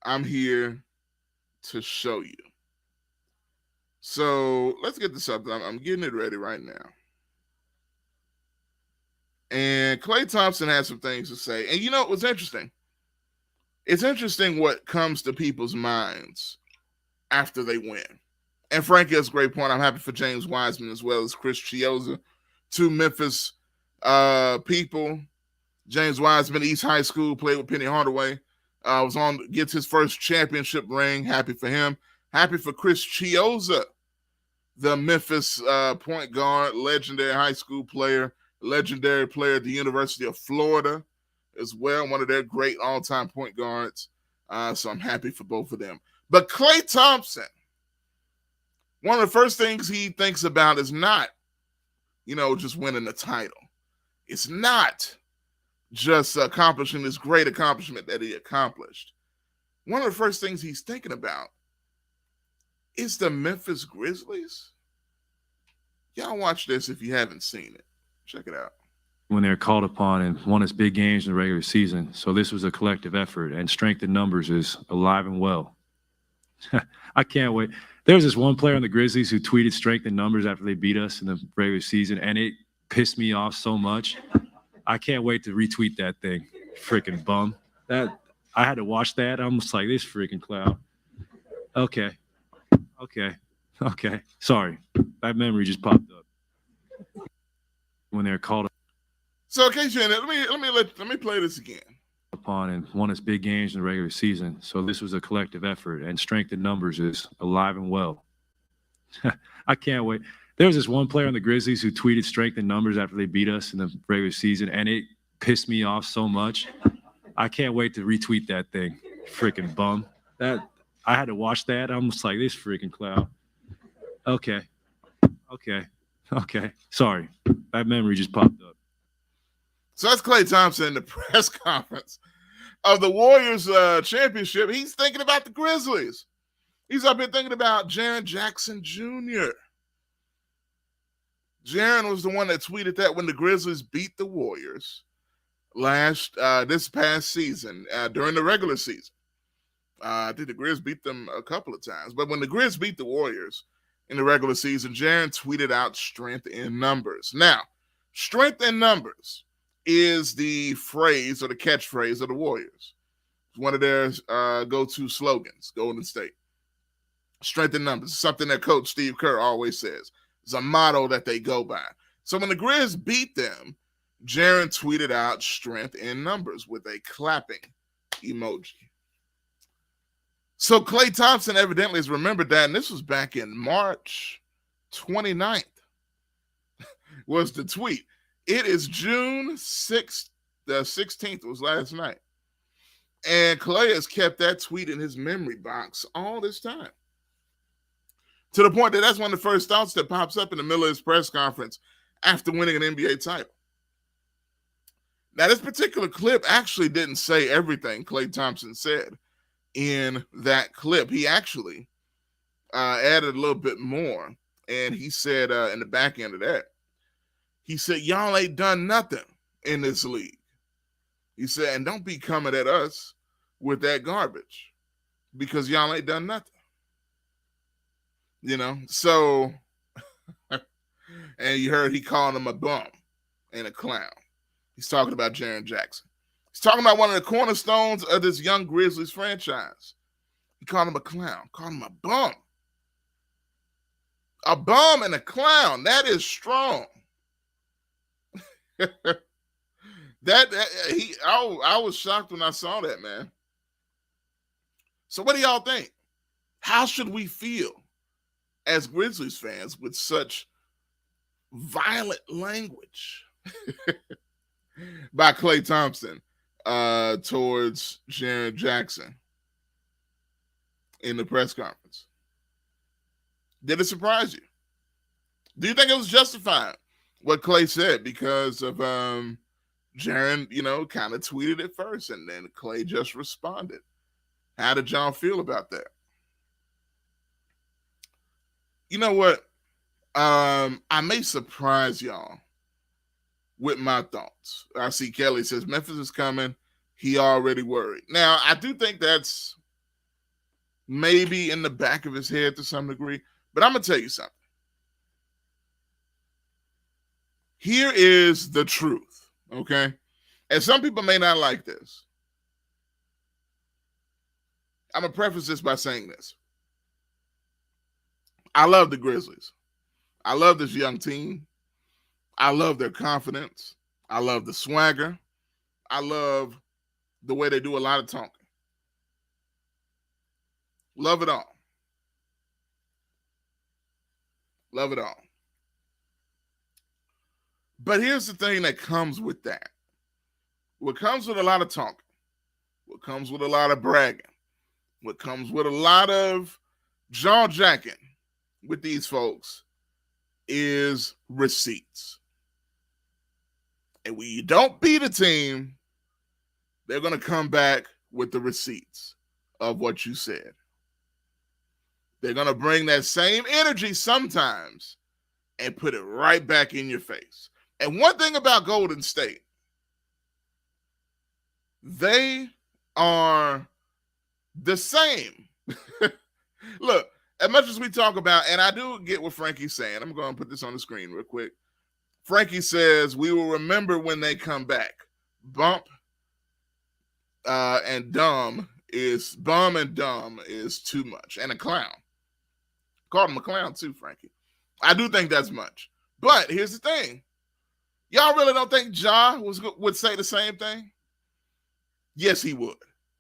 I'm here to show you. So let's get this up. I'm getting it ready right now. And Klay Thompson has some things to say. And you know what's interesting? It's interesting what comes to people's minds after they win. And Frankie has a great point. I'm happy for James Wiseman as well as Chris Chiozza, two Memphis people. James Wiseman, East High School, played with Penny Hardaway. Gets his first championship ring. Happy for him. Happy for Chris Chiozza, the Memphis point guard, legendary high school player, legendary player at the University of Florida as well. One of their great all-time point guards. So I'm happy for both of them. But Klay Thompson, one of the first things he thinks about is not, just winning the title. It's not just accomplishing this great accomplishment that he accomplished. One of the first things he's thinking about is the Memphis Grizzlies. Y'all watch this if you haven't seen it. Check it out. When they're called upon and won its big games in the regular season. So this was a collective effort, and strength in numbers is alive and well. I can't wait. There was this one player on the Grizzlies who tweeted strength in numbers after they beat us in the regular season, and it pissed me off so much. I can't wait to retweet that thing. Freaking bum. I had to watch that. I'm just like, this freaking cloud. Okay. Sorry. That memory just popped up. When they're called So, okay, Shannon, let me play this again. Upon and won its big games in the regular season. So this was a collective effort, and strength in numbers is alive and well. I can't wait. There was this one player on the Grizzlies who tweeted strength in numbers after they beat us in the regular season, and it pissed me off so much. I can't wait to retweet that thing. Freaking bum. I had to watch that. I'm just like, this freaking cloud. Okay. Sorry. That memory just popped up. So that's Klay Thompson in the press conference of the Warriors championship. He's thinking about the Grizzlies. He's up here thinking about Jaren Jackson Jr. Jaren was the one that tweeted that when the Grizzlies beat the Warriors this past season during the regular season. I think the Grizz beat them a couple of times. But when the Grizz beat the Warriors in the regular season, Jaren tweeted out strength in numbers. Now, strength in numbers is the phrase or the catchphrase of the Warriors. It's one of their go-to slogans, Golden State. Strength in numbers, something that Coach Steve Kerr always says. It's a motto that they go by. So when the Grizz beat them, Jaren tweeted out strength in numbers with a clapping emoji. So Klay Thompson evidently has remembered that, and this was back in March 29th was the tweet. It is June 6th, the 16th was last night. And Klay has kept that tweet in his memory box all this time. To the point that that's one of the first thoughts that pops up in the middle of his press conference after winning an NBA title. Now, this particular clip actually didn't say everything Klay Thompson said in that clip. He actually added a little bit more, and he said in the back end of that, he said, y'all ain't done nothing in this league. He said, and don't be coming at us with that garbage because y'all ain't done nothing. You know, so, and you heard he called him a bum and a clown. He's talking about Jaren Jackson. He's talking about one of the cornerstones of this young Grizzlies franchise. He called him a clown, called him a bum. A bum and a clown. That is strong. I was shocked when I saw that, man. So what do y'all think? How should we feel as Grizzlies fans with such violent language by Klay Thompson towards Jaren Jackson in the press conference? Did it surprise you? Do you think it was justified what Klay said because of Jaren, you know, kind of tweeted it first and then Klay just responded? How did y'all feel about that? You know what? I may surprise y'all with my thoughts. I see Kelly says Memphis is coming. He already worried. Now, I do think that's maybe in the back of his head to some degree, but I'm going to tell you something. Here is the truth, okay? And some people may not like this. I'm going to preface this by saying this. I love the Grizzlies. I love this young team. I love their confidence. I love the swagger. I love the way they do a lot of talking. Love it all. Love it all. But here's the thing that comes with that. What comes with a lot of talking, what comes with a lot of bragging, what comes with a lot of jaw-jacking with these folks is receipts. And when you don't beat a team, they're going to come back with the receipts of what you said. They're going to bring that same energy sometimes and put it right back in your face. And one thing about Golden State, they are the same. Look, as much as we talk about, and I do get what Frankie's saying, I'm going to put this on the screen real quick. Frankie says, we will remember when they come back. Bum and dumb is too much. And a clown. Called him a clown too, Frankie. I do think that's much. But here's the thing. Y'all really don't think Ja would say the same thing? Yes, he would.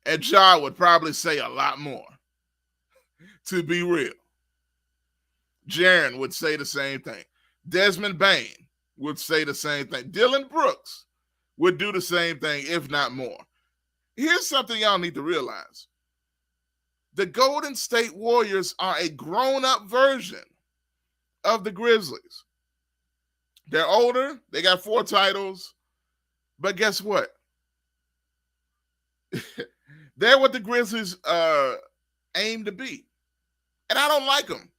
And Ja would probably say a lot more. To be real. Jaren would say the same thing. Desmond Bain would say the same thing. Dylan Brooks would do the same thing, if not more. Here's something y'all need to realize. The Golden State Warriors are a grown-up version of the Grizzlies. They're older. They got 4 titles. But guess what? They're what the Grizzlies aim to be. And I don't like them.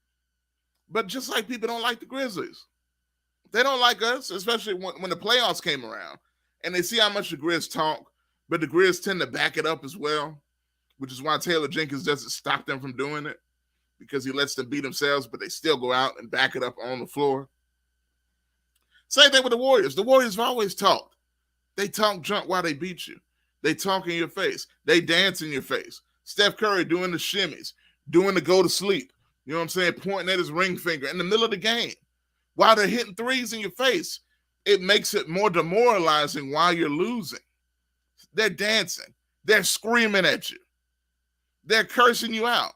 But just like people don't like the Grizzlies. They don't like us, especially when the playoffs came around. And they see how much the Grizz talk. But the Grizz tend to back it up as well. Which is why Taylor Jenkins doesn't stop them from doing it. Because he lets them beat themselves, but they still go out and back it up on the floor. Same thing with the Warriors. The Warriors have always talked. They talk junk while they beat you. They talk in your face. They dance in your face. Steph Curry doing the shimmies, doing the go to sleep. You know what I'm saying? Pointing at his ring finger in the middle of the game. While they're hitting threes in your face, it makes it more demoralizing while you're losing. They're dancing. They're screaming at you. They're cursing you out.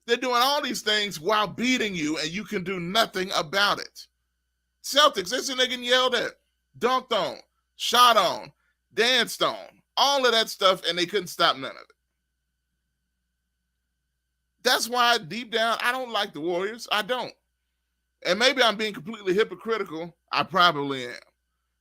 They're doing all these things while beating you, and you can do nothing about it. Celtics, they said they getting yelled at, dunked on, shot on, danced on, all of that stuff, and they couldn't stop none of it. That's why deep down, I don't like the Warriors. I don't. And maybe I'm being completely hypocritical. I probably am.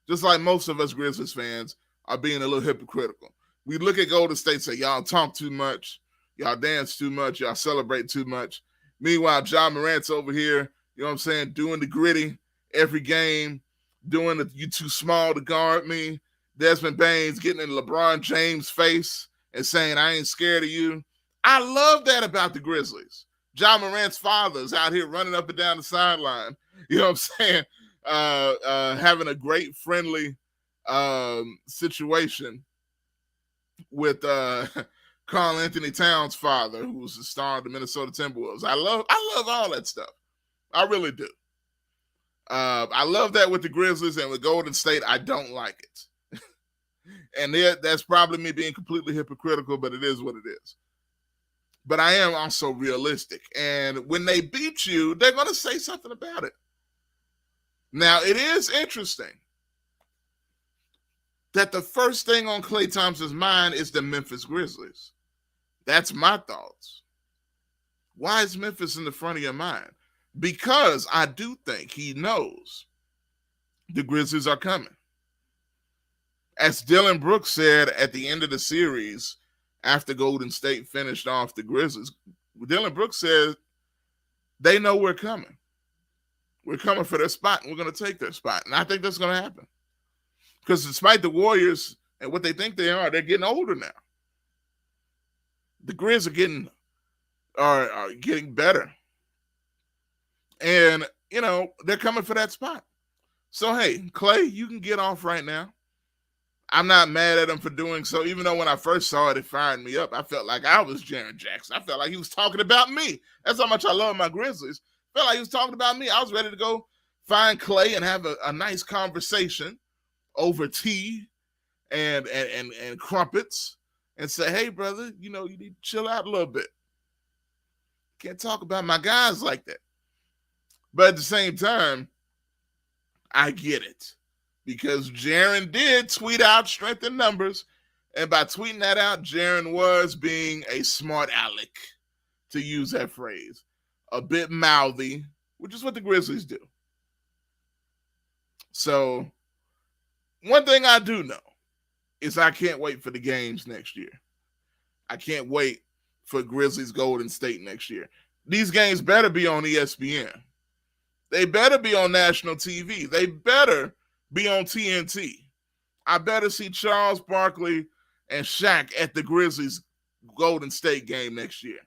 Just like most of us Grizzlies fans are being a little hypocritical. We look at Golden State and say, y'all talk too much. Y'all dance too much. Y'all celebrate too much. Meanwhile, John Morant's over here, you know what I'm saying, doing the gritty every game, doing the you too small to guard me. Desmond Baines getting in LeBron James' face and saying, I ain't scared of you. I love that about the Grizzlies. John Morant's father is out here running up and down the sideline, you know what I'm saying, having a great friendly situation with Karl Anthony Towns' father, who was the star of the Minnesota Timberwolves. I love all that stuff. I really do. I love that with the Grizzlies, and with Golden State, I don't like it. And that's probably me being completely hypocritical, but it is what it is. But I am also realistic. And when they beat you, they're going to say something about it. Now, it is interesting that the first thing on Klay Thompson's mind is the Memphis Grizzlies. That's my thoughts. Why is Memphis in the front of your mind? Because I do think he knows the Grizzlies are coming. As Dylan Brooks said at the end of the series, after Golden State finished off the Grizzlies, Dylan Brooks said, they know we're coming. We're coming for their spot, and we're going to take their spot. And I think that's going to happen. Because despite the Warriors and what they think they are, they're getting older now. The Grizz are getting better. And, you know, they're coming for that spot. So, hey, Klay, you can get off right now. I'm not mad at him for doing so, even though when I first saw it, it fired me up. I felt like I was Jaren Jackson. I felt like he was talking about me. That's how much I love my Grizzlies. I felt like he was talking about me. I was ready to go find Klay and have a nice conversation over tea and crumpets and say, hey, brother, you know, you need to chill out a little bit. Can't talk about my guys like that. But at the same time, I get it. Because Jaren did tweet out strength in numbers. And by tweeting that out, Jaren was being a smart aleck, to use that phrase. A bit mouthy, which is what the Grizzlies do. So, one thing I do know is I can't wait for the games next year. I can't wait for Grizzlies Golden State next year. These games better be on ESPN. They better be on national TV. They better be on TNT. I better see Charles Barkley and Shaq at the Grizzlies Golden State game next year.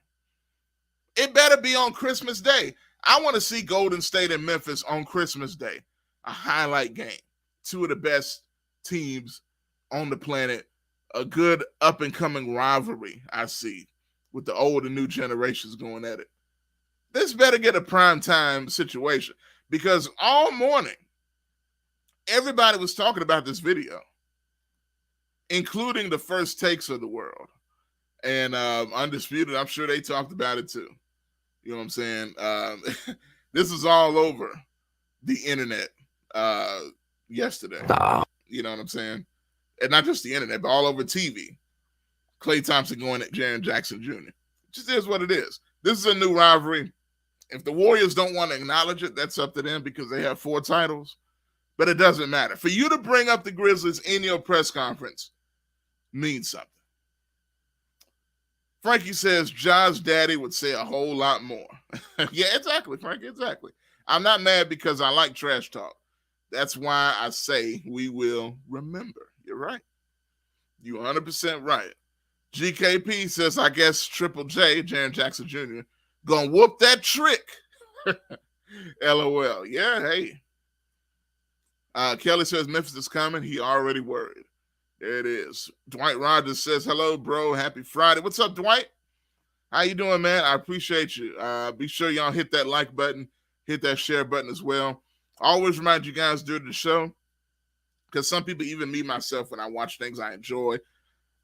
It better be on Christmas Day. I want to see Golden State and Memphis on Christmas Day. A highlight game. Two of the best teams on the planet. A good up-and-coming rivalry I see with the old and new generations going at it. This better get a primetime situation, because all morning, everybody was talking about this video, including the first takes of the world. And Undisputed, I'm sure they talked about it too. You know what I'm saying? This is all over the internet yesterday. You know what I'm saying? And not just the internet, but all over TV. Klay Thompson going at Jaren Jackson Jr. It just is what it is. This is a new rivalry. If the Warriors don't want to acknowledge it, that's up to them, because they have 4 titles. But it doesn't matter. For you to bring up the Grizzlies in your press conference means something. Frankie says Ja's daddy would say a whole lot more. Yeah, exactly, Frankie, exactly. I'm not mad because I like trash talk. That's why I say we will remember. You're right. You're 100% right. GKP says, I guess Triple J, Jaren Jackson Jr., gonna whoop that trick. LOL. Yeah, hey. Kelly says Memphis is coming. He already worried. There it is. Dwight Rogers says, hello, bro. Happy Friday. What's up, Dwight? How you doing, man? I appreciate you. Be sure y'all hit that like button. Hit that share button as well. I always remind you guys during the show, because some people, even me myself, when I watch things I enjoy,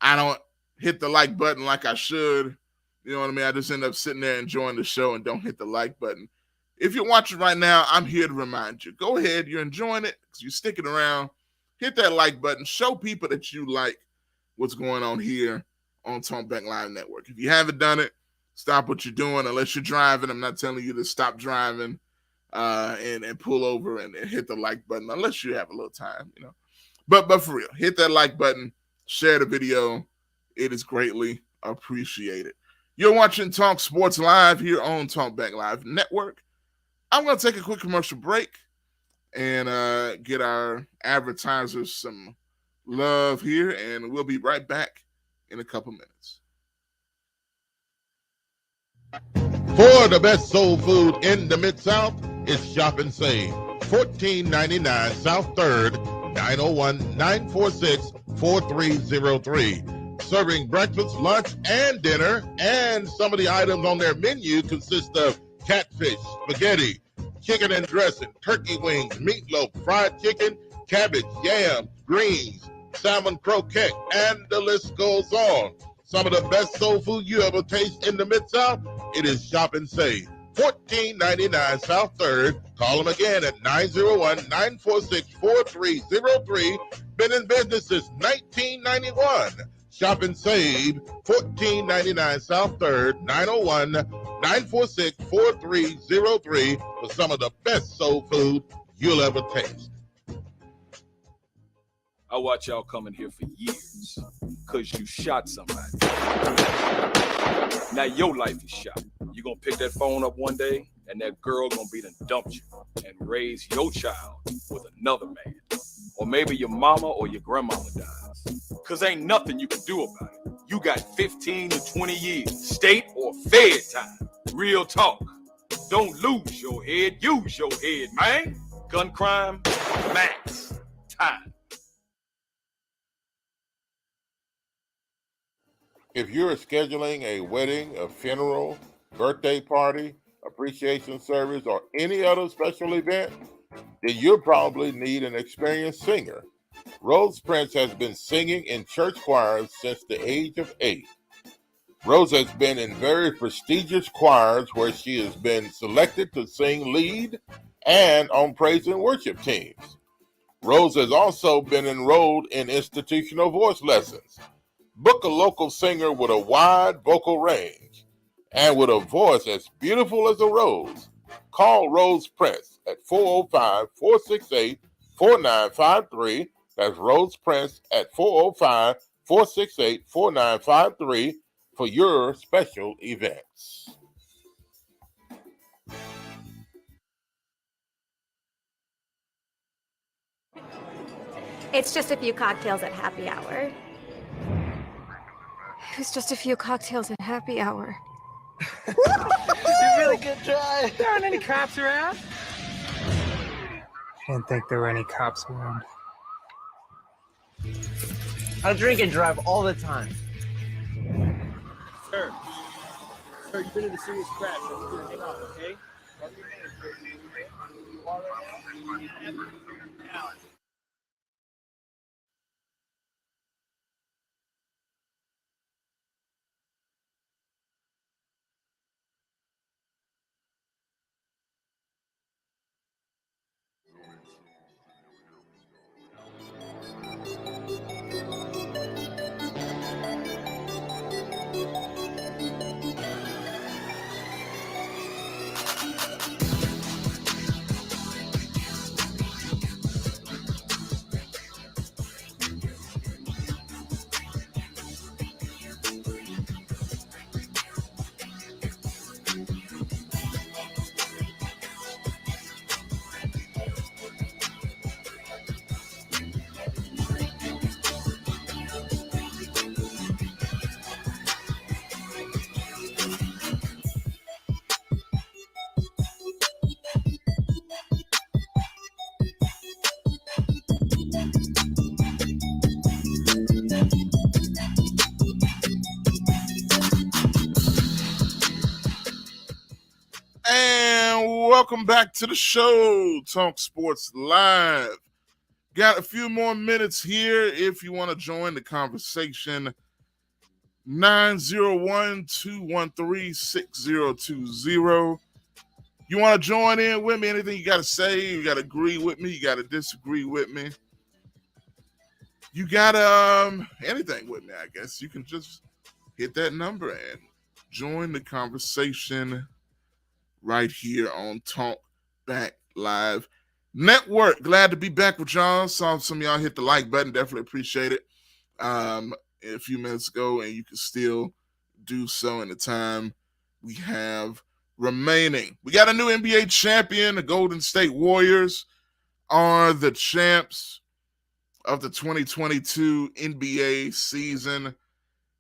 I don't hit the like button like I should. You know what I mean? I just end up sitting there enjoying the show and don't hit the like button. If you're watching right now, I'm here to remind you. Go ahead. You're enjoying it because you're sticking around. Hit that like button. Show people that you like what's going on here on Talkback Live Network. If you haven't done it, stop what you're doing. Unless you're driving, I'm not telling you to stop driving and pull over and hit the like button, unless you have a little time, you know. But for real, hit that like button. Share the video. It is greatly appreciated. You're watching Talk Sports Live here on Talkback Live Network. I'm going to take a quick commercial break and get our advertisers some love here, and we'll be right back in a couple minutes. For the best soul food in the Mid-South, it's Shop and Save. $14.99 South 3rd, 901-946-4303. Serving breakfast, lunch, and dinner, and some of the items on their menu consist of catfish, spaghetti, chicken and dressing, turkey wings, meatloaf, fried chicken, cabbage, yams, greens, salmon croquette, and the list goes on. Some of the best soul food you ever taste in the Mid-South, it is Shop and Save. $14.99 South 3rd. Call them again at 901-946-4303. Been in business since 1991. Shop and Save, $14.99 South 3rd, 901-946-4303 for some of the best soul food you'll ever taste. I watch y'all coming here for years because you shot somebody. Now your life is shot. You're going to pick that phone up one day and that girl going to be done dumped you and raise your child with another man. Or maybe your mama or your grandmama dies. Because ain't nothing you can do about it. You got 15 to 20 years, state or fed time. Real talk. Don't lose your head, use your head, man. Gun crime, max time. If you're scheduling a wedding, a funeral, birthday party, appreciation service, or any other special event, then you'll probably need an experienced singer. Rose Prince has been singing in church choirs since the age of 8. Rose has been in very prestigious choirs where she has been selected to sing lead and on praise and worship teams. Rose has also been enrolled in institutional voice lessons. Book a local singer with a wide vocal range and with a voice as beautiful as a rose. Call Rose Prince at 405-468-4953. That's Rose Prince at 405-468-4953 for your special events. It's just a few cocktails at happy hour. It was just a few cocktails at happy hour. You really good try. There aren't any cops around. Didn't think there were any cops around. I drink and drive all the time. Sir, you've been in a serious crash. I'm just gonna take off, okay? Welcome back to the show, Talk Sports Live. Got a few more minutes here if you want to join the conversation. 901-213-6020. You want to join in with me? Anything you got to say? You got to agree with me? You got to disagree with me? You got anything with me, I guess. You can just hit that number and join the conversation right here on Talk Back Live Network. Glad to be back with y'all. Saw some of y'all hit the like button. Definitely appreciate it a few minutes ago, and you can still do so in the time we have remaining. We got a new NBA champion. The Golden State Warriors are the champs of the 2022 NBA season,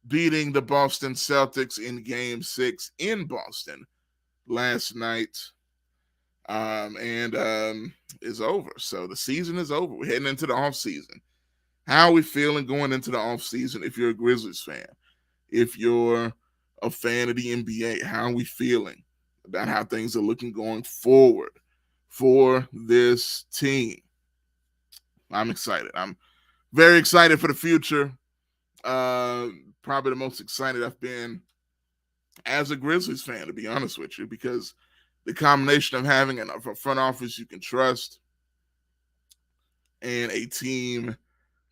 beating the Boston Celtics in Game 6 in Boston last night. And it's over. So the season is over. We're heading into the offseason. How are we feeling going into the offseason if you're a Grizzlies fan? If you're a fan of the NBA, how are we feeling about how things are looking going forward for this team? I'm excited. I'm very excited for the future. Probably the most excited I've been as a Grizzlies fan, to be honest with you, because the combination of having a front office you can trust and a team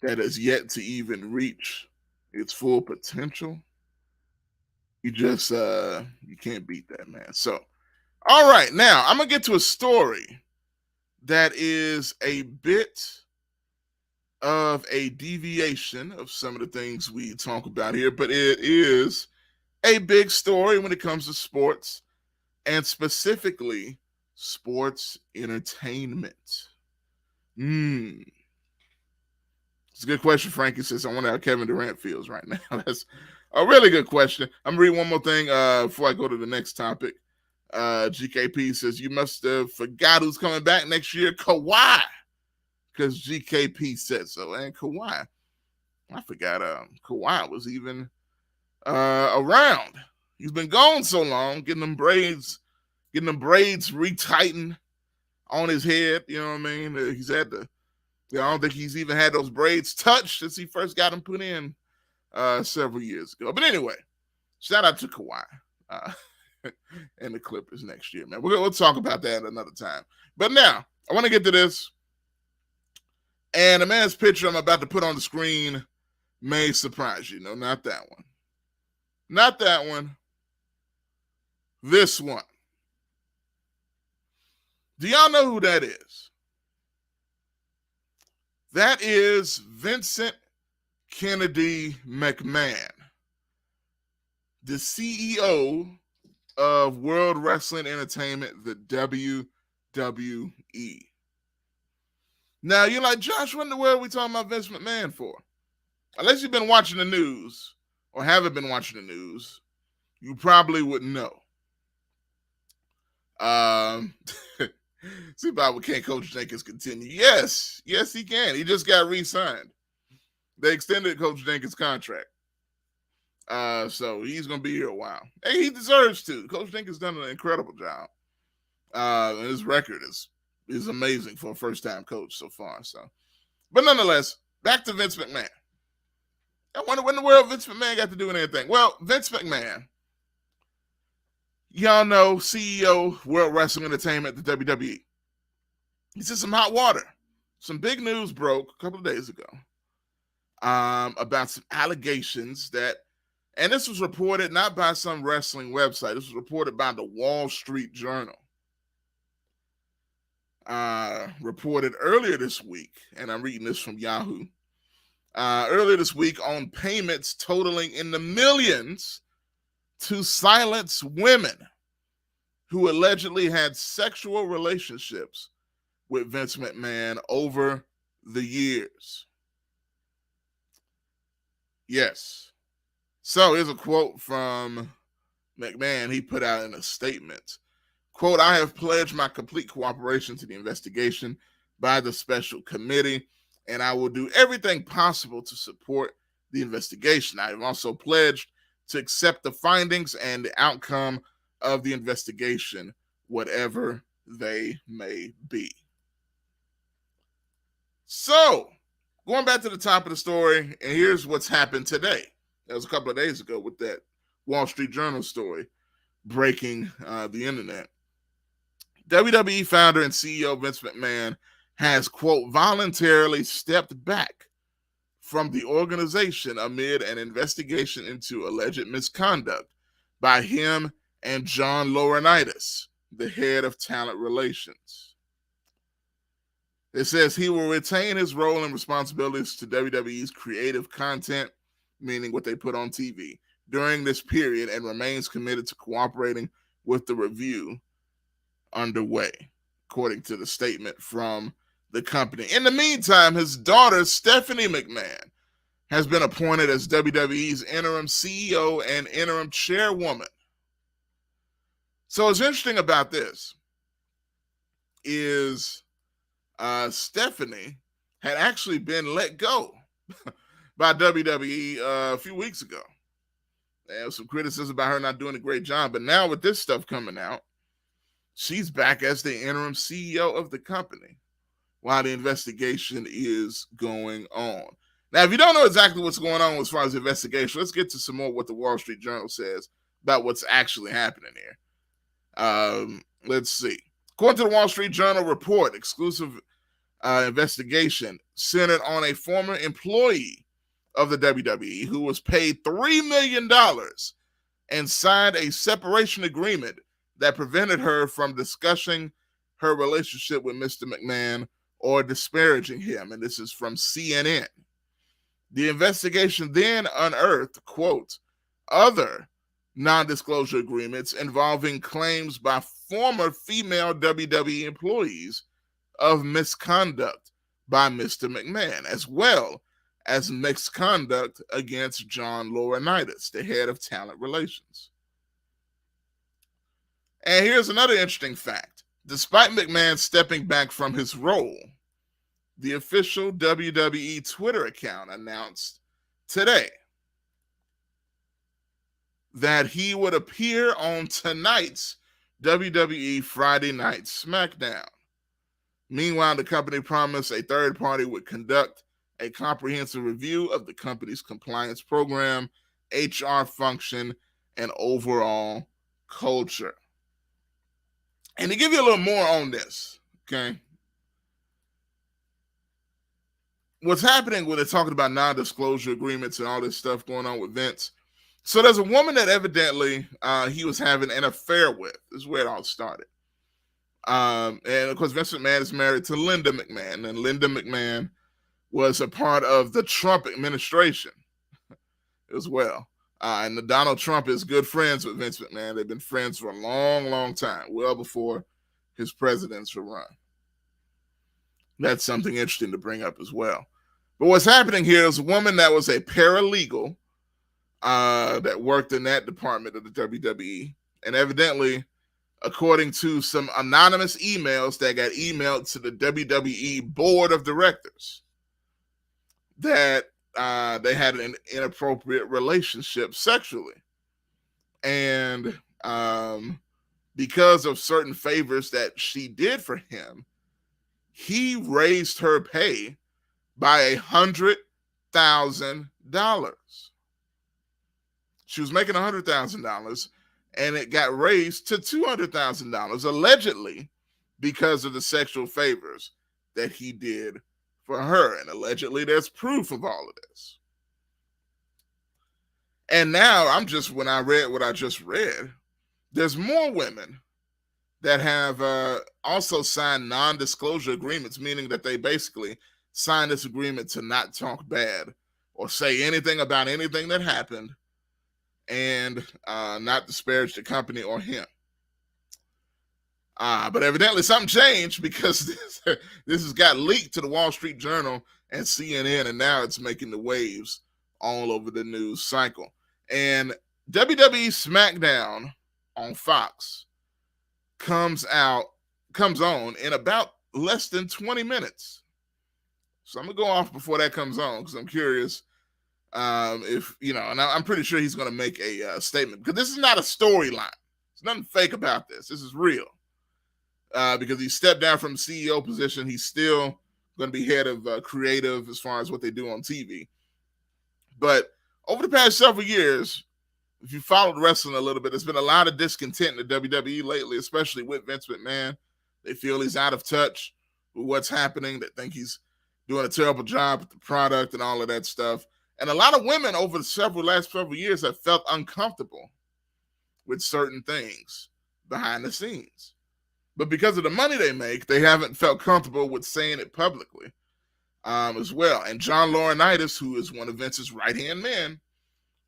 that has yet to even reach its full potential, you just you can't beat that, man. So, all right, now I'm gonna get to a story that is a bit of a deviation of some of the things we talk about here, but it is a big story when it comes to sports, and specifically sports entertainment. It's a good question. Frankie says, I wonder how Kevin Durant feels right now. That's a really good question. I'm going to read one more thing before I go to the next topic. GKP says, you must have forgot who's coming back next year. Kawhi. Because GKP said so. And Kawhi, I forgot Kawhi was even around. He's been gone so long, getting them braids retightened on his head. You know what I mean? He's had to. I don't think he's even had those braids touched since he first got them put in several years ago. But anyway, shout out to Kawhi and the Clippers next year, man. We'll talk about that another time. But now, I want to get to this. And the man's picture I'm about to put on the screen may surprise you. No, not that one. Not that one. This one. Do y'all know who that is? That is Vincent Kennedy McMahon, the CEO of World Wrestling Entertainment, the WWE. Now, you're like, Josh, what in the world are we talking about Vince McMahon for? Unless you've been watching the news or haven't been watching the news, you probably wouldn't know. See about can't Coach Jenkins continue? Yes, he can. He just got re-signed. They extended Coach Jenkins' contract. So he's going to be here a while. Hey, he deserves to. Coach Jenkins done an incredible job. And his record is amazing for a first-time coach so far. So, but nonetheless, back to Vince McMahon. I wonder what in the world Vince McMahon got to do with anything. Well, Vince McMahon, y'all know, CEO, World Wrestling Entertainment, the WWE. He's in some hot water. Some big news broke a couple of days ago about some allegations that, and this was reported not by some wrestling website. This was reported by the Wall Street Journal. Reported earlier this week, and I'm reading this from Yahoo, earlier this week on payments totaling in the millions to silence women who allegedly had sexual relationships with Vince McMahon over the years. Yes. So here's a quote from McMahon. He put out in a statement. Quote, I have pledged my complete cooperation to the investigation by the special committee, and I will do everything possible to support the investigation. I have also pledged to accept the findings and the outcome of the investigation, whatever they may be. So, going back to the top of the story, and here's what's happened today. That was a couple of days ago with that Wall Street Journal story breaking the internet. WWE founder and CEO Vince McMahon has, quote, voluntarily stepped back from the organization amid an investigation into alleged misconduct by him and John Laurinaitis, the head of talent relations. It says he will retain his role and responsibilities to WWE's creative content, meaning what they put on TV, during this period and remains committed to cooperating with the review underway, according to the statement from the company. In the meantime, his daughter, Stephanie McMahon, has been appointed as WWE's interim CEO and interim chairwoman. So what's interesting about this is Stephanie had actually been let go by WWE a few weeks ago. There was some criticism about her not doing a great job, but now with this stuff coming out, she's back as the interim CEO of the company while the investigation is going on. Now, if you don't know exactly what's going on as far as the investigation, let's get to some more what the Wall Street Journal says about what's actually happening here. Let's see. According to the Wall Street Journal report, exclusive investigation centered on a former employee of the WWE who was paid $3 million and signed a separation agreement that prevented her from discussing her relationship with Mr. McMahon or disparaging him. And this is from CNN. The investigation then unearthed, quote, other non-disclosure agreements involving claims by former female WWE employees of misconduct by Mr. McMahon, as well as misconduct against John Laurinaitis, the head of talent relations. And here's another interesting fact. Despite McMahon stepping back from his role, the official WWE Twitter account announced today that he would appear on tonight's WWE Friday Night SmackDown. Meanwhile, the company promised a third party would conduct a comprehensive review of the company's compliance program, HR function, and overall culture. And to give you a little more on this, okay? What's happening when they're talking about non-disclosure agreements and all this stuff going on with Vince? So there's a woman that evidently he was having an affair with. This is where it all started. And of course, Vince McMahon is married to Linda McMahon, and Linda McMahon was a part of the Trump administration as well. And Donald Trump is good friends with Vince McMahon. They've been friends for a long, long time, well before his presidential run. That's something interesting to bring up as well. But what's happening here is a woman that was a paralegal that worked in that department of the WWE, and evidently, according to some anonymous emails that got emailed to the WWE board of directors, that they had an inappropriate relationship sexually. And because of certain favors that she did for him, he raised her pay by $100,000. She was making $100,000, and it got raised to $200,000, allegedly because of the sexual favors that he did for her. And allegedly there's proof of all of this. And now when I read what I just read, there's more women that have also signed non-disclosure agreements, meaning that they basically signed this agreement to not talk bad or say anything about anything that happened and not disparage the company or him. But evidently something changed, because this has got leaked to the Wall Street Journal and CNN, and now it's making the waves all over the news cycle. And WWE SmackDown on Fox comes on in about less than 20 minutes. So I'm going to go off before that comes on, because I'm curious if, and I'm pretty sure he's going to make a statement, because this is not a storyline. There's nothing fake about this. This is real. Because he stepped down from the CEO position. He's still going to be head of creative as far as what they do on TV. But over the past several years, if you followed wrestling a little bit, there's been a lot of discontent in the WWE lately, especially with Vince McMahon. They feel he's out of touch with what's happening. They think he's doing a terrible job with the product and all of that stuff. And a lot of women over the last several years have felt uncomfortable with certain things behind the scenes. But because of the money they make, they haven't felt comfortable with saying it publicly as well. And John Laurinaitis, who is one of Vince's right-hand men,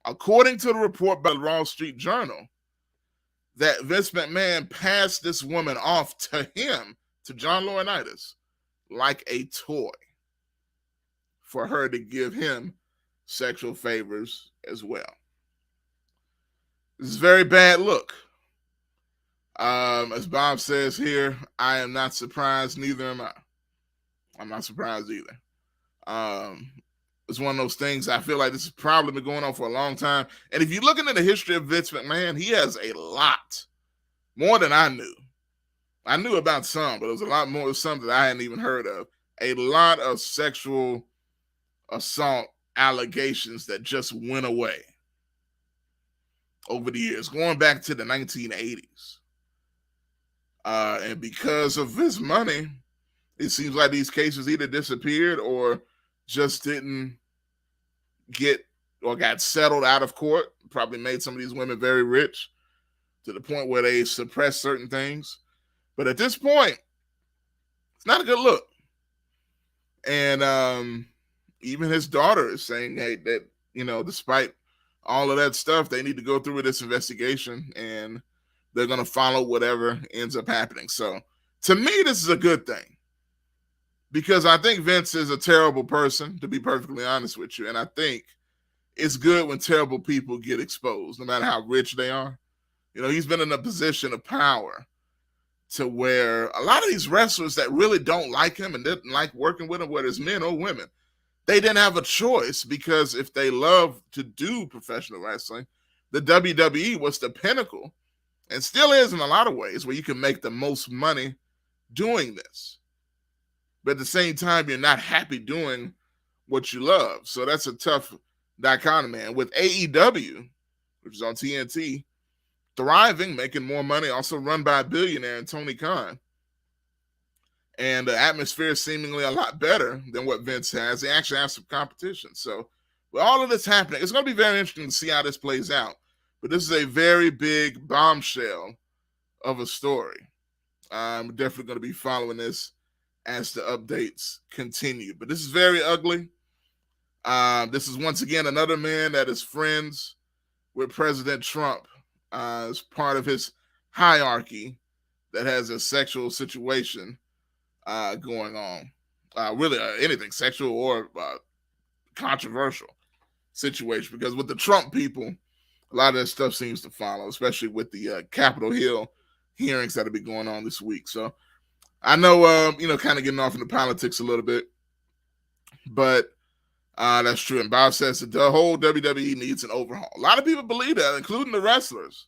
according to the report by the Wall Street Journal, that Vince McMahon passed this woman off to him, to John Laurinaitis, like a toy for her to give him sexual favors as well. This is a very bad look. As Bob says here, I am not surprised, neither am I. I'm not surprised either. It's one of those things, I feel like this has probably been going on for a long time. And if you look into the history of Vince McMahon, he has a lot, more than I knew. I knew about some, but it was a lot more of some that I hadn't even heard of. A lot of sexual assault allegations that just went away over the years, going back to the 1980s. And because of his money, it seems like these cases either disappeared or just didn't get or got settled out of court. Probably made some of these women very rich to the point where they suppress certain things. But at this point, it's not a good look. And even his daughter is saying, hey, that, you know, despite all of that stuff, they need to go through with this investigation and they're going to follow whatever ends up happening. So to me, this is a good thing because I think Vince is a terrible person, to be perfectly honest with you. And I think it's good when terrible people get exposed, no matter how rich they are. You know, he's been in a position of power to where a lot of these wrestlers that really don't like him and didn't like working with him, whether it's men or women, they didn't have a choice because if they love to do professional wrestling, the WWE was the pinnacle and still is in a lot of ways where you can make the most money doing this. But at the same time, you're not happy doing what you love. So that's a tough dichotomy. And with AEW, which is on TNT, thriving, making more money, also run by a billionaire and Tony Khan. And the atmosphere is seemingly a lot better than what Vince has. They actually have some competition. So with all of this happening, it's going to be very interesting to see how this plays out. But this is a very big bombshell of a story. I'm definitely going to be following this as the updates continue. But this is very ugly. This is once again another man that is friends with President Trump as part of his hierarchy that has a sexual situation going on. Really anything sexual or controversial situation. Because with the Trump people, a lot of that stuff seems to follow, especially with the Capitol Hill hearings that will be going on this week. So I know, kind of getting off into politics a little bit, but that's true. And Bob says that the whole WWE needs an overhaul. A lot of people believe that, including the wrestlers.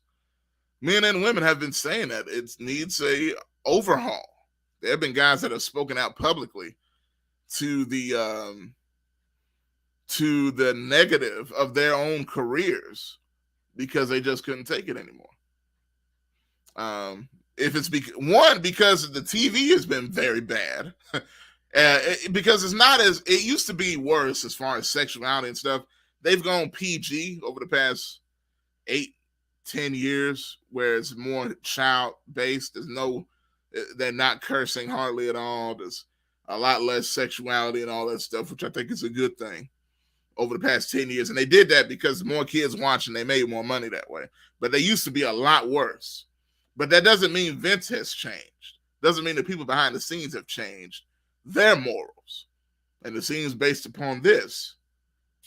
Men and women have been saying that it needs a overhaul. There have been guys that have spoken out publicly to the negative of their own careers because they just couldn't take it anymore. If it's because the TV has been very bad, because it's not as it used to be worse as far as sexuality and stuff. They've gone PG over the past 8-10 years, where it's more child based. They're not cursing hardly at all. There's a lot less sexuality and all that stuff, which I think is a good thing over the past 10 years. And they did that because more kids watching, they made more money that way. But they used to be a lot worse. But that doesn't mean Vince has changed. Doesn't mean the people behind the scenes have changed their morals. And it seems based upon this,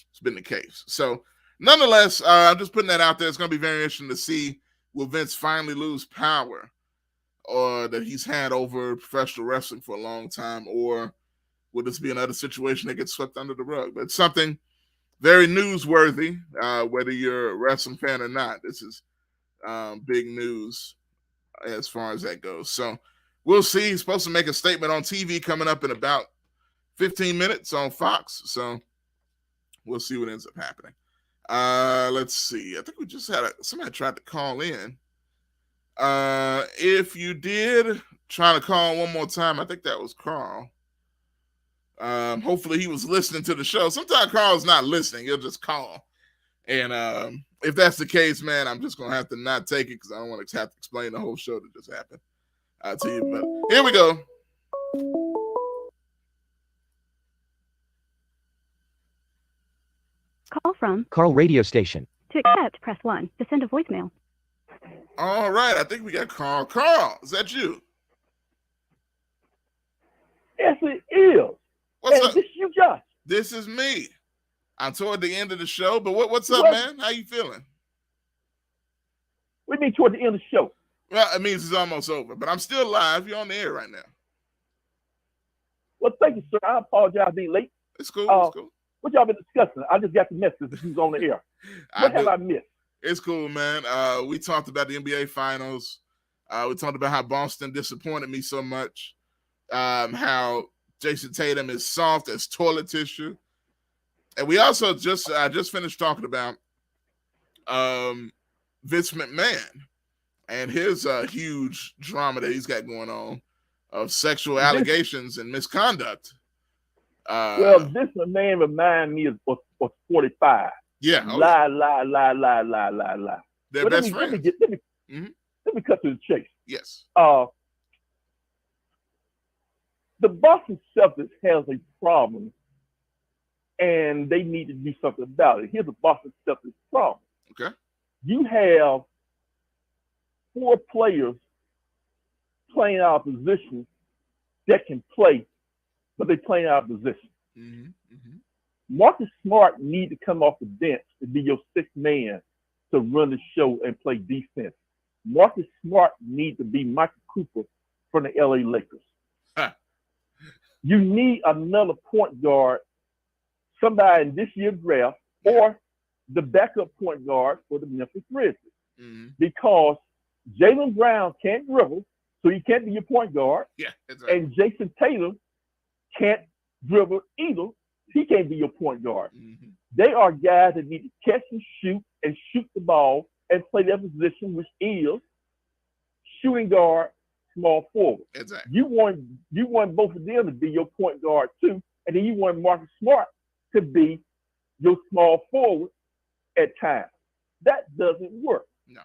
it's been the case. So nonetheless, I'm just putting that out there. It's going to be very interesting to see, will Vince finally lose power or that he's had over professional wrestling for a long time, or will this be another situation that gets swept under the rug? But it's something very newsworthy, whether you're a wrestling fan or not. This is big news as far as that goes. So we'll see. He's supposed to make a statement on TV coming up in about 15 minutes on Fox. So we'll see what ends up happening. Let's see. I think we just had somebody tried to call in. If you did try to call one more time, I think that was Carl. Hopefully he was listening to the show. Sometimes Carl's not listening. He'll just call. And if that's the case, man, I'm just going to have to not take it because I don't want to have to explain the whole show that just happened to you. But here we go. Call from Carl radio station. To accept, press 1. To send a voicemail. All right, I think we got Carl. Carl, is that you? Yes, it is. What's up? This is you, Josh. This is me. I'm toward the end of the show, but what's up, man? How you feeling? What do you mean toward the end of the show? Well, it means it's almost over, but I'm still live. You're on the air right now. Well, thank you, sir. I apologize for being late. It's cool. It's cool. What y'all been discussing? I just got the message. Who's on the air? What have I missed? It's cool, man. We talked about the NBA Finals. We talked about how Boston disappointed me so much. How Jason Tatum is soft as toilet tissue. And we also just finished talking about Vince McMahon and his huge drama that he's got going on of sexual allegations and misconduct. This man remind me of 45. Yeah. Lie. They're best friends. Let me cut to the chase. Yes. The Boston Celtics has a problem, and they need to do something about it. Here's the Boston Celtics problem. Okay. You have 4 players playing out of position that can play, but they're playing out of position. Marcus Smart need to come off the bench to be your 6th man to run the show and play defense. Marcus Smart need to be Michael Cooper from the LA Lakers. You need another point guard, somebody in this year's draft, or the backup point guard for the Memphis Grizzlies. Because Jaylen Brown can't dribble, so he can't be your point guard. Yeah, that's right. And Jason Tatum can't dribble either. He can't be your point guard. They are guys that need to catch and shoot the ball and play their position, which is shooting guard, small forward. Exactly. You want both of them to be your point guard too, and then you want Marcus Smart to be your small forward at times. That doesn't work. No.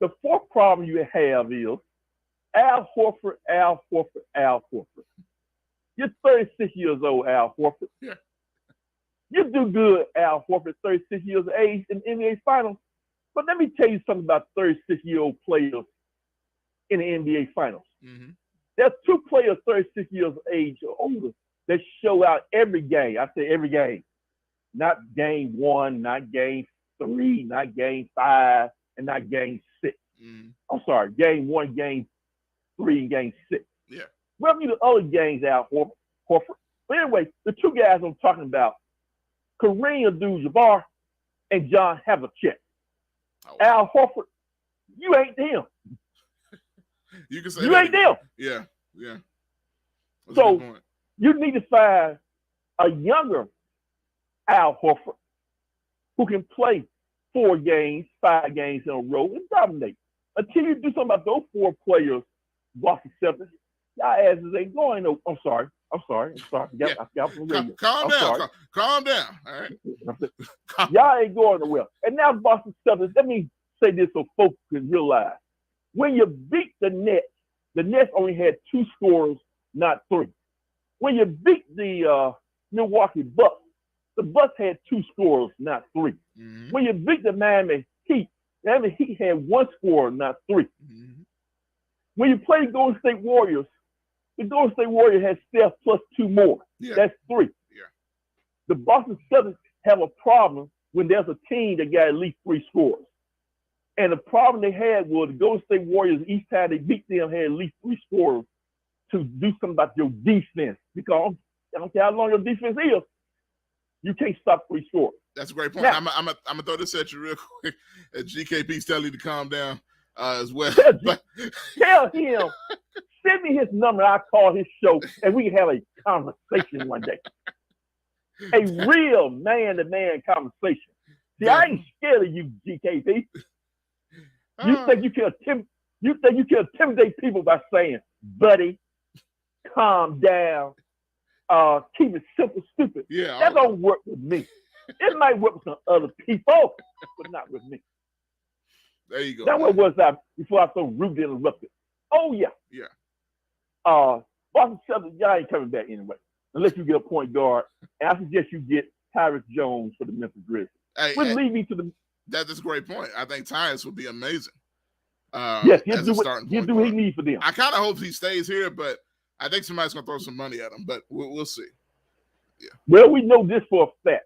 The 4th problem you have is Al Horford. You're 36 years old, Al Horford. Yeah. You do good, Al Horford, 36 years of age in the NBA Finals. But let me tell you something about 36-year-old players in the NBA Finals. There's 2 players 36 years of age or older that show out every game. I say every game. Not game 1, not game 3, not game 5, and not game 6. I'm sorry, game 1, game 3, and game 6. Yeah. Well, the other games, Al Horford. But anyway, the 2 guys I'm talking about, Kareem Abdul-Jabbar and John Havlicek. Al Horford, you ain't them. You can say you ain't them. Yeah. That's so you need to find a younger Al Horford who can play 4 games, 5 games in a row and dominate. Until you do something about those 4 players, Boston Celtics, y'all asses ain't going no. I'm sorry. I forgot from radio. Calm down. All right. Y'all ain't going nowhere. And now Boston Celtics, let me say this so folks can realize. When you beat the Nets only had 2 scorers, not 3. When you beat the Milwaukee Bucks, the Bucks had 2 scorers, not 3. When you beat the Miami Heat had 1 scorer, not 3. When you play the Golden State Warriors, the Golden State Warriors has Steph plus 2 more. Yeah. That's 3. Yeah. The Boston Celtics have a problem when there's a team that got at least 3 scores. And the problem they had was the Golden State Warriors, each time they beat them, had at least 3 scorers to do something about your defense. Because I don't care how long your defense is, you can't stop 3 scores. That's a great point. Now, I'm gonna throw this at you real quick. GKP's telling you to calm down as well. Tell him, send me his number. I'll call his show and we can have a conversation one day. A real man-to-man conversation. See, I ain't scared of you, GKP. You think you can intimidate people by saying, buddy, calm down, keep it simple, stupid. Yeah, that don't work with me. It might work with some other people, but not with me. There you go. Now where was I before I so rudely interrupted? Oh yeah. Yeah. Boston Celtics, y'all ain't coming back anyway, unless you get a point guard. And I suggest you get Tyrus Jones for the Memphis Grizzlies. We'll leave you to the That's a great point. I think Tyus would be amazing. Yes, as a starting point do what he needs for them. I kind of hope he stays here, but I think somebody's going to throw some money at him. But we'll see. Yeah. Well, we know this for a fact.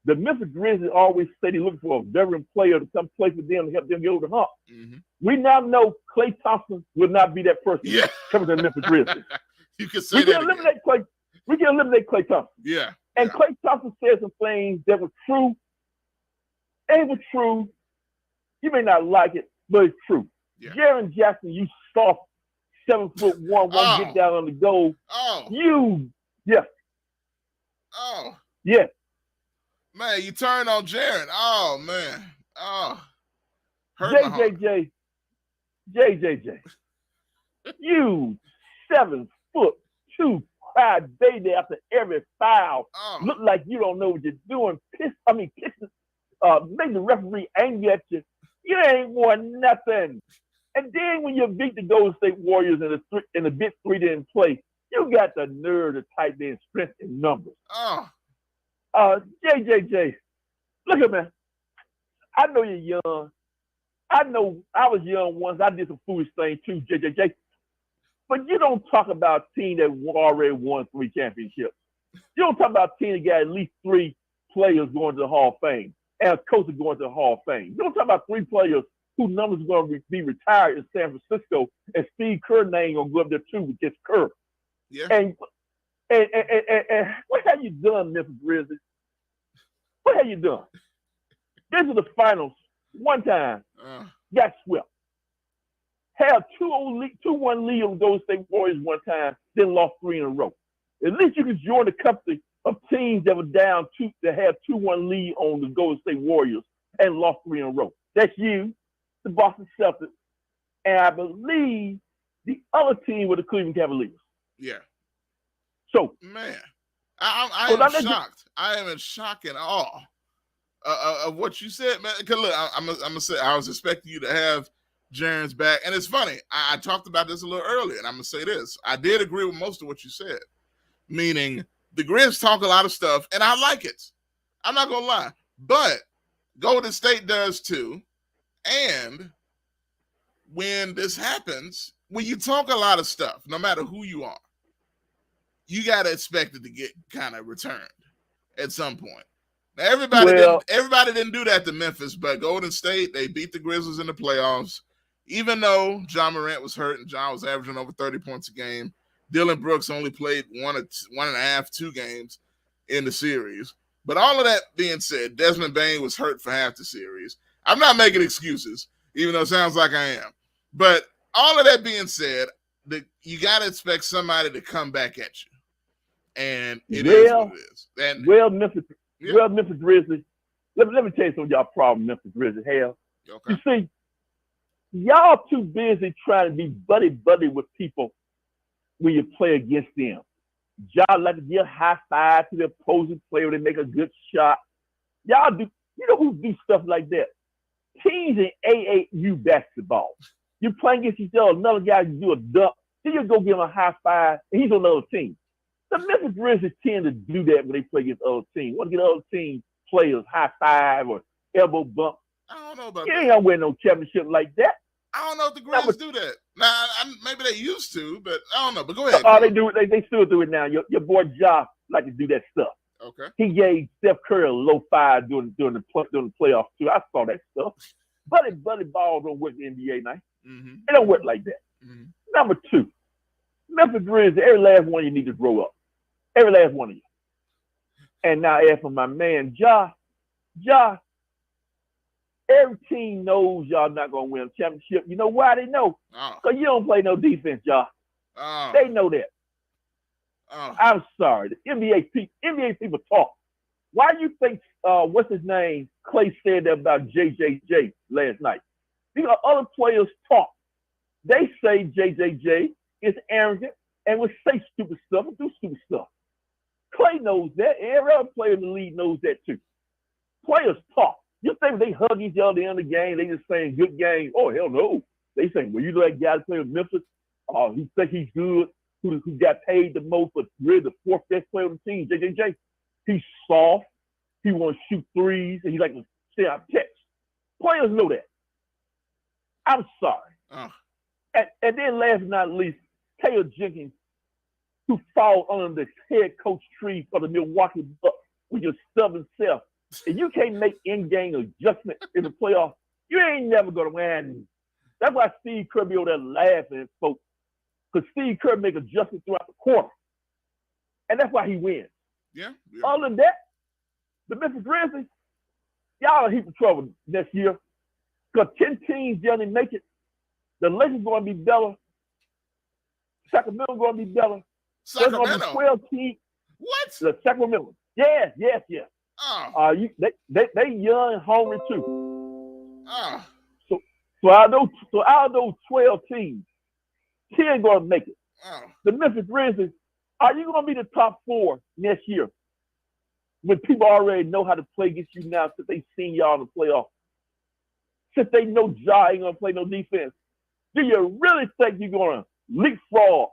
The Memphis Grizzlies always say they're looking for a veteran player to come play for them to help them get over the hump. Mm-hmm. We now know Klay Thompson will not be that person coming to the Memphis Grizzlies. You can say that eliminate Klay. We can eliminate Klay Thompson. Yeah. And Klay Thompson said some things that were true. They were true. You may not like it, but it's true. Yeah. Jaren Jackson, you soft 7'1", won't get down on the goal. Man, you turned on Jaren. Oh man. JJJ. You 7'2" cry baby after every foul. Look like you don't know what you're doing. Make the referee angry at you. You ain't won nothing. And then when you beat the Golden State Warriors in the big three didn't play, you got the nerve to type in strength in numbers. JJJ, look at me. I know you're young. I know I was young once. I did some foolish things too, JJJ. But you don't talk about a team that already won 3 championships. You don't talk about a team that got at least 3 players going to the Hall of Fame and a coach going to the Hall of Fame. You don't talk about 3 players whose numbers are going to be retired in San Francisco, and Steve Kerr name going to go up there too with just Kerr. Yeah. And what have you done, Memphis Grizzlies? What have you done? This is the finals. One time, got swept. Had a 2-1 lead on the Golden State Warriors one time, then lost 3 in a row. At least you can join the company of teams that were down 2, that had 2-1 lead on the Golden State Warriors and lost 3 in a row. That's you, the Boston Celtics, and I believe the other team were the Cleveland Cavaliers. Yeah. So, man, I am shocked. I am in shock and awe of what you said, man. Because look, I'm gonna say I was expecting you to have Jaren's back, and it's funny. I talked about this a little earlier, and I'm gonna say this: I did agree with most of what you said. Meaning, the Grizz talk a lot of stuff, and I like it. I'm not gonna lie, but Golden State does too. And when this happens, when you talk a lot of stuff, no matter who you are, you gotta expect it to get kind of returned at some point. Now, everybody didn't do that to Memphis, but Golden State, they beat the Grizzlies in the playoffs, even though John Morant was hurt and John was averaging over 30 points a game. Dylan Brooks only played 1.5, 2 games in the series. But all of that being said, Desmond Bane was hurt for half the series. I'm not making excuses, even though it sounds like I am. But all of that being said, you got to expect somebody to come back at you. And it is what it is. And, Memphis Grizzlies, let me tell you some of y'all problem Memphis Grizzlies have. Okay. You see, y'all too busy trying to be buddy with people when you play against them. Y'all like to give a high five to the opposing player when they make a good shot. Y'all do, you know who do stuff like that? Teams in AAU basketball. You're playing against each other, another guy can do a dunk, then you go give him a high five, and he's on another team. The Memphis Grizzlies tend to do that when they play against other teams. Want to get other team players high five or elbow bump. I don't know about that. You ain't gonna win no championship like that. I don't know if the Grizzlies do that. Now, maybe they used to, but I don't know. But go ahead. They do it. They still do it now. Your boy Ja like to do that stuff. Okay. He gave Steph Curry a low five during the playoffs too. I saw that stuff. Buddy ball don't work in the NBA now. Mm-hmm. It don't work like that. Mm-hmm. Number 2, Memphis Grizzlies. Every last one of you need to grow up. Every last one of you. And now, as for my man Ja, every team knows y'all not gonna win a championship. You know why they know? Because you don't play no defense, Ja. They know that. I'm sorry. The NBA people talk. Why do you think what's his name? Klay said that about JJJ last night. Because other players talk. They say JJJ is arrogant and will say stupid stuff and do stupid stuff. Klay knows that. Every other player in the league knows that too. Players talk. You think they hug each other in the game? They just saying good game. Oh, hell no. They saying, well, you know that guy that played with Memphis? He think he's good. Who got paid the most, but really the 4th best player on the team, JJJ. He's soft. He wants to shoot threes, and he like to stay out text. Players know that. I'm sorry. And then last but not least, Taylor Jenkins, who falls under the head coach tree for the Milwaukee Bucks with your stubborn self. If you can't make in-game adjustment in the playoffs, you ain't never going to win. That's why Steve Kerr be over there laughing at folks. Because Steve Kerr make adjustments throughout the quarter. And that's why he wins. Yeah. Other than that, the Memphis Grizzlies, y'all are a heap of trouble next year. Because 10 teams generally make it. The Lakers going to be better. Sacramento going to be better. Sacramento? There's going to be 12 teams. What? The Sacramento. Yes. Oh. They young and hungry too. Oh. So out of those 12 teams, 10 going to make it. Oh. The Memphis Grizzlies, are you going to be the top 4 next year? When people already know how to play against you now since they seen y'all in the playoffs. Since they know Ja ain't going to play no defense. Do you really think you're going to leapfrog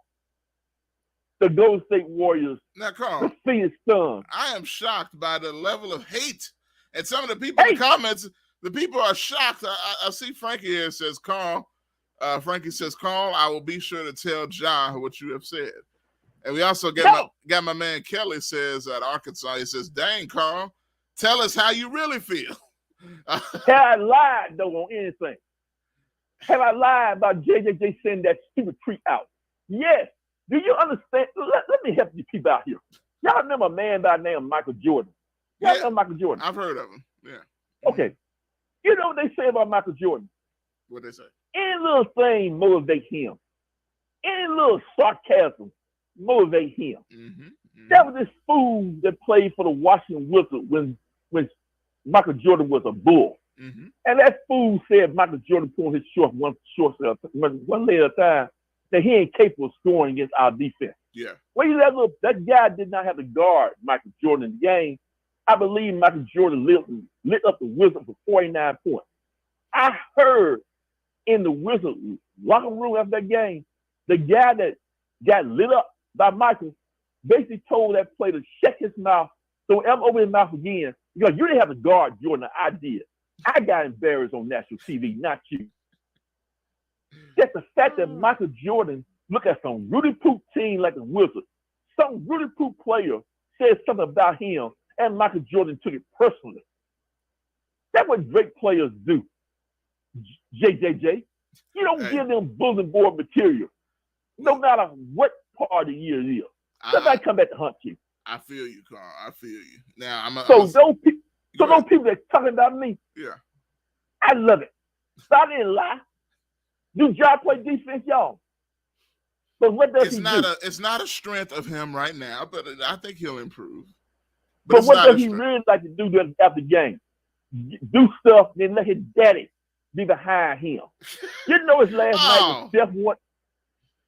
the Golden State Warriors, now, Carl, the Phoenix Suns? I am shocked by the level of hate. And some of the people in the comments, the people are shocked. I see Frankie here says, Carl, Frankie says, Carl, I will be sure to tell Ja what you have said. And we also got my man Kelly says at Arkansas, he says, dang, Carl, tell us how you really feel. Have I lied, though, on anything? Have I lied about JJJ sending that stupid tweet out? Yes. Do you understand? Let me help you people out here. Y'all remember a man by the name of Michael Jordan? Y'all remember Michael Jordan? I've heard of him. Yeah. Okay. You know what they say about Michael Jordan? What they say? Any little thing motivates him. Any little sarcasm motivates him. That was this fool that played for the Washington Wizards when Michael Jordan was a Bull. And that fool said Michael Jordan pulling his short one leg at a time, that he ain't capable of scoring against our defense. Yeah. Well, that guy did not have to guard Michael Jordan in the game. I believe Michael Jordan lit up the Wizards for 49 points. I heard in the Wizards locker room after that game, the guy that got lit up by Michael basically told that player to shut his mouth, so ever open his mouth again, because you didn't have to guard Jordan. I did. I got embarrassed on national TV, not you. Just the fact that Michael Jordan looked at some Rudy Poop team like the Wizards, some Rudy Poop player said something about him, and Michael Jordan took it personally. That's what great players do. JJJ, you don't give them bulletin board material, no matter what part of the year it is. Somebody come back to hunt you. I feel you, Carl. I feel you. Now, those people that talking about me, I love it. So I didn't lie. Do Ja play defense, y'all? But what does he do? It's not a strength of him right now, but I think he'll improve. But what does he really like to do after the game? Do stuff, then let his daddy be behind him. You know his last night when Steph won.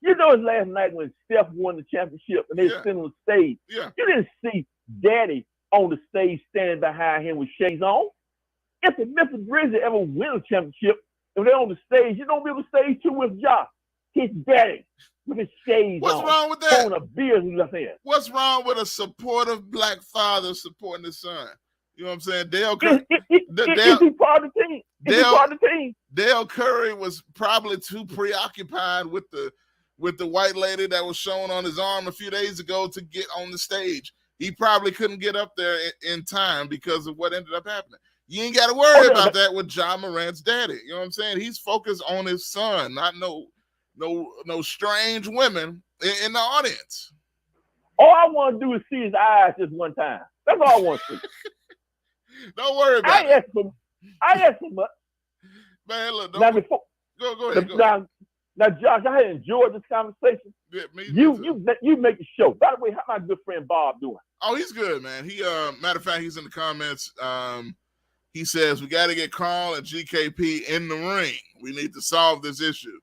You know his last night when Steph won the championship and they were sitting on the stage. Yeah. You didn't see Daddy on the stage standing behind him with shades on. If the Memphis Grizzlies ever win a championship, if they're on the stage, you don't be on the stage too with Ja. His daddy with his shades on. What's wrong with that? Holding a beer in his left hand. What's wrong with a supportive black father supporting his son? You know what I'm saying? Dale Curry. Is he part of the team? Is he part of the team? Dale Curry was probably too preoccupied with the white lady that was shown on his arm a few days ago to get on the stage. He probably couldn't get up there in time because of what ended up happening. You ain't got to worry about that with Ja Morant's daddy. You know what I'm saying? He's focused on his son, not no strange women in the audience. All I want to do is see his eyes just one time. That's all I want to see. Don't worry about it. I asked for much. Man, look, now, go ahead. Now, Josh, I had enjoyed this conversation. Yeah, you make the show. By the way, how my good friend Bob doing? Oh, he's good, man. He matter of fact, he's in the comments. He says we got to get Carl and GKP in the ring. We need to solve this issue.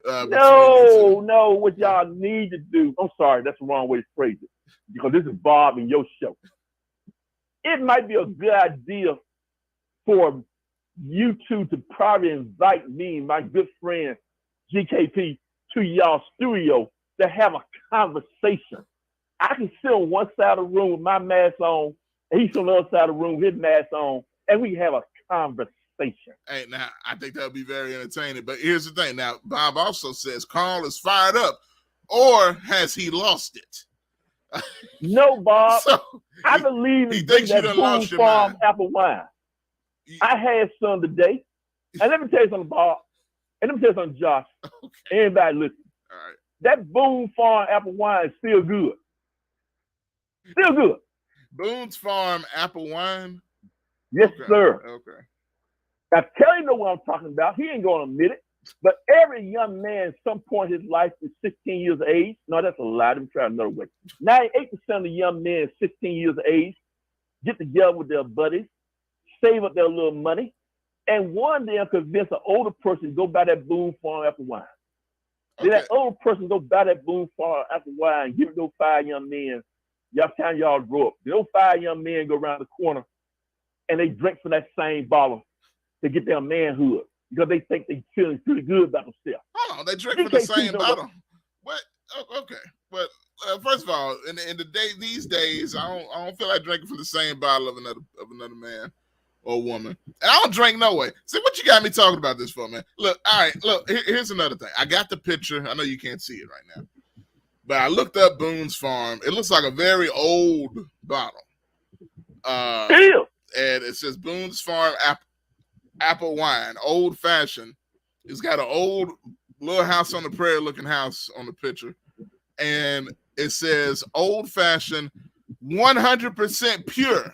No, what y'all need to do. I'm sorry, that's the wrong way to phrase it. Because this is Bob and your show. It might be a good idea for you two to probably invite me and my good friend GKP to y'all studio to have a conversation. I can sit on one side of the room with my mask on, and he's on the other side of the room with his mask on, and we can have a conversation. sensation. Hey, now I think that would be very entertaining. But here's the thing. Now, Bob also says Carl is fired up, or has he lost it? No, Bob. So I believe he in thinks you that done Boone lost your Farm mind. apple wine. I had some today. And let me tell you something, Bob. And let me tell you something, Josh. Okay. Everybody listen. All right. That Boone Farm apple wine is still good. Still good. Boone's Farm apple wine. Yes, Okay. sir. Okay. Now, Kelly know what I'm talking about. He ain't going to admit it. But every young man at some point in his life is 16 years of age. No, that's a lie. Let me try another way. 98% of the young men 16 years of age get together with their buddies, save up their little money, and one day convince an older person to go buy that Boone Farm apple wine. Okay. Then that older person go buy that Boone Farm apple wine and give it those 5 young men. Y'all grow up. Those 5 young men go around the corner and they drink from that same bottle to get their manhood because they think they feeling pretty good about themselves. Hold on, they drink from the same bottle. What? Oh, okay, but first of all, in the these days, I don't feel like drinking from the same bottle of another man or woman. And I don't drink no way. See what you got me talking about this for, man? Look, all right, look. Here's another thing. I got the picture. I know you can't see it right now, but I looked up Boone's Farm. It looks like a very old bottle. And it says Boone's Farm apple wine, old fashioned. It's got an old Little House on the Prairie looking house on the picture, and it says old fashioned, 100% pure.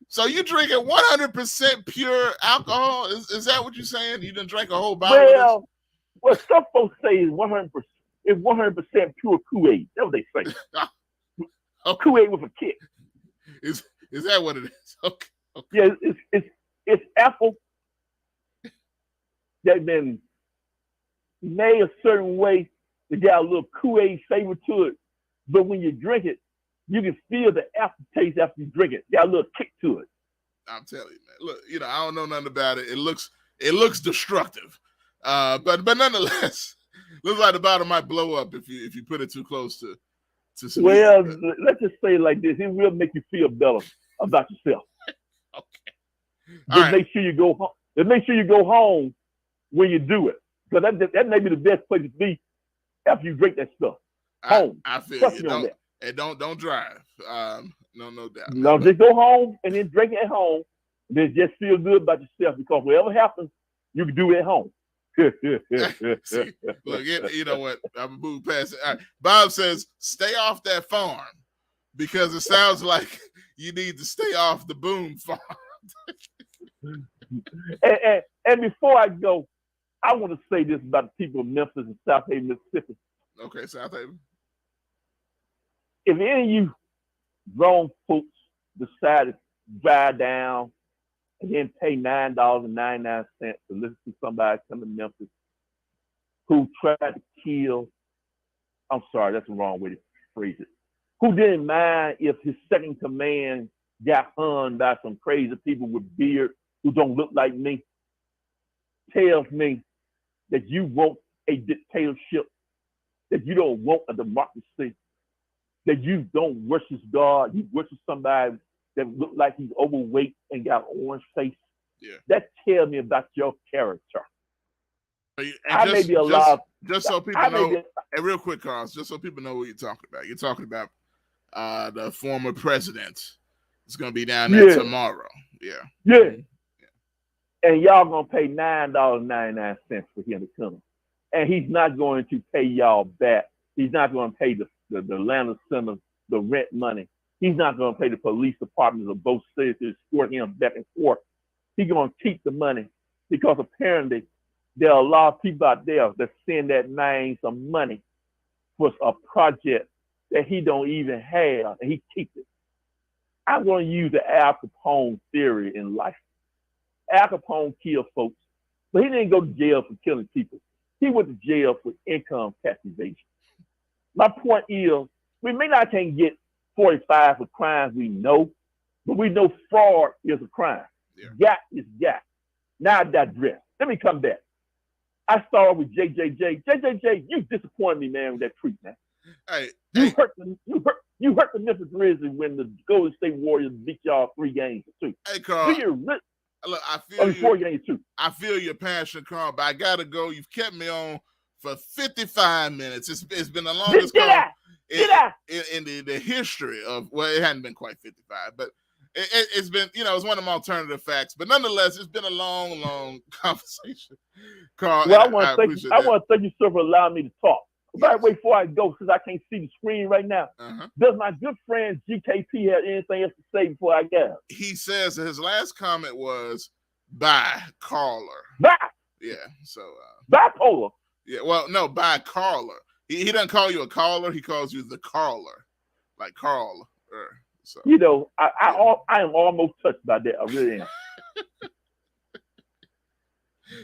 So you drinking 100% pure alcohol? Is that what you're saying? You didn't drink a whole bottle? Well, some folks say it's 100%. It's 100% pure Kool-Aid. That's what they say. Kool-Aid with a kick. Is that what it is? Okay. Yeah, it's apple that's been made a certain way to get a little Kool-Aid flavor to it. But when you drink it, you can feel the aftertaste after you drink it. Got a little kick to it. I'm telling you, man. Look, I don't know nothing about it. It looks destructive. But nonetheless, looks like the bottle might blow up if you put it too close to some. Well, let's just say it like this. It will make you feel better about yourself. Okay. Just make sure you go home. Just make sure you go home when you do it. Because that may be the best place to be after you drink that stuff. Home. I feel Trust you. me on that. And don't drive. No doubt. No, just go home and then drink it at home. And then just feel good about yourself because whatever happens, you can do it at home. See, look, you know what? I'm gonna move past it. All right. Bob says, "Stay off that farm," because it sounds like you need to stay off the Boone Farm. and before I go, I want to say this about the people of Memphis and South Haven, Mississippi. Okay, South Haven. If any of you grown folks decide to drive down and then pay $9.99 to listen to somebody come to Memphis who tried to kill, I'm sorry, that's the wrong way to phrase it, who didn't mind if his second command got hung by some crazy people with beards who don't look like me, tells me that you want a dictatorship, that you don't want a democracy, that you don't worship God, you worship somebody that look like he's overweight and got an orange face. Yeah. That tells me about your character. And may be allowed. Just so people know, and real quick, Carl, just so people know what you're talking about. You're talking about the former president. It's going to be down there tomorrow. Yeah. Yeah. And y'all going to pay $9.99 for him to come. And he's not going to pay y'all back. He's not going to pay the Atlanta Center the rent money. He's not going to pay the police departments of both cities to escort him back and forth. He's going to keep the money because apparently there are a lot of people out there that send that man some money for a project that he don't even have, and he keeps it. I'm going to use the Al Capone theory in life. Al Capone killed folks, but he didn't go to jail for killing people. He went to jail for income tax evasion. My point is, we may not can get 45 for crimes we know, but we know fraud is a crime. Yeah. Gat is gat. Now I digress. Let me come back. I started with JJJ. JJJ, you disappointed me, man, with that tweet, man. You hurt the Memphis Grizzlies when the Golden State Warriors beat y'all 3 games to 2. Hey, Carl. Look, I feel Only you. 4 games too. I feel your passion, Carl, but I gotta go. You've kept me on for 55 minutes. It's been the longest call in the history of. Well, it hadn't been quite 55, but it's been. It's one of my alternative facts. But nonetheless, it's been a long conversation, Carl. Well, I want to thank you, sir, for allowing me to talk. By the way, before I go, since I can't see the screen right now, does my good friend GKP have anything else to say before I go? He says that his last comment was by caller. Bye. Yeah. So bipolar. Yeah. Well, no, by caller. He doesn't call you a caller. He calls you the caller, like Carl. So I am almost touched by that. I really am.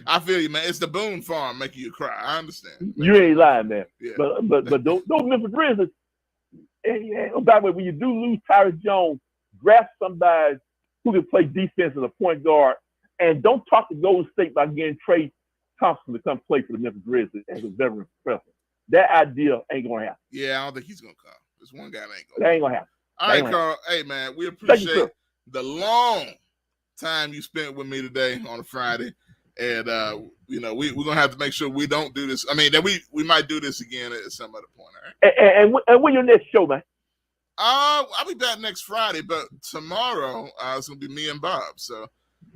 I feel you, man. It's the Boone Farm making you cry. I understand. You ain't lying, man. Yeah. But those Memphis Grizzlies. And by the way, when you do lose Tyrus Jones, draft somebody who can play defense as a point guard, and don't talk to Golden State by getting Klay Thompson to come play for the Memphis Grizzlies as a veteran professional. That idea ain't gonna happen. Yeah, I don't think he's gonna come. There's one guy that ain't gonna. That ain't gonna happen. All right, Carl. Hey, man, we appreciate the long time you spent with me today on a Friday. And we're gonna have to make sure we don't do this. I mean, that we might do this again at some other point. All right? And when your next show, man? I'll be back next Friday, but tomorrow it's gonna be me and Bob. So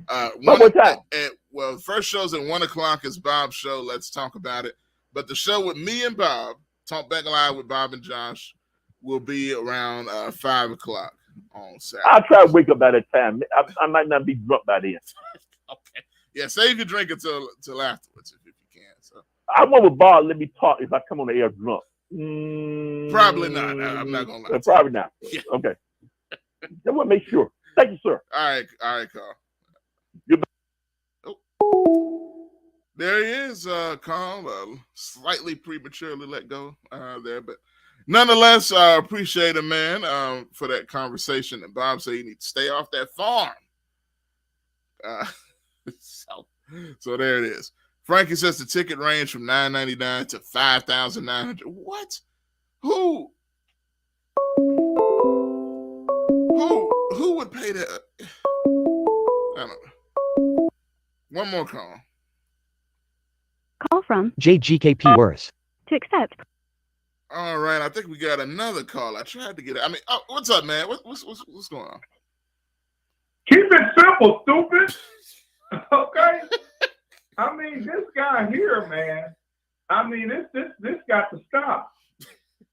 one more time. The first show's at 1:00. It's Bob's show. Let's talk about it. But the show with me and Bob, Talk Back Live with Bob and Josh, will be around 5:00 on Saturday. I'll try to wake up by that time. I might not be drunk by then. Okay. Yeah, save your drink until afterwards if you can. So I want with Bob. Let me talk if I come on the air drunk. Probably not. I'm not gonna lie. Probably not. Yeah. Okay. I want to make sure. Thank you, sir. All right, Carl. Goodbye. Oh. There he is, Carl. Slightly prematurely let go there, but nonetheless, I appreciate it, man, for that conversation. And Bob said you need to stay off that farm. So there it is. Frankie says the ticket range from $9.99 to $5,900. What? Who would pay that? I don't know. One more call. Call from JGKP Worse. To accept. All right, I think we got another call. I tried to get it. I mean, what's up, man? What's going on? Keep it simple, stupid. Okay. I mean, this guy here, man. I mean, this got to stop.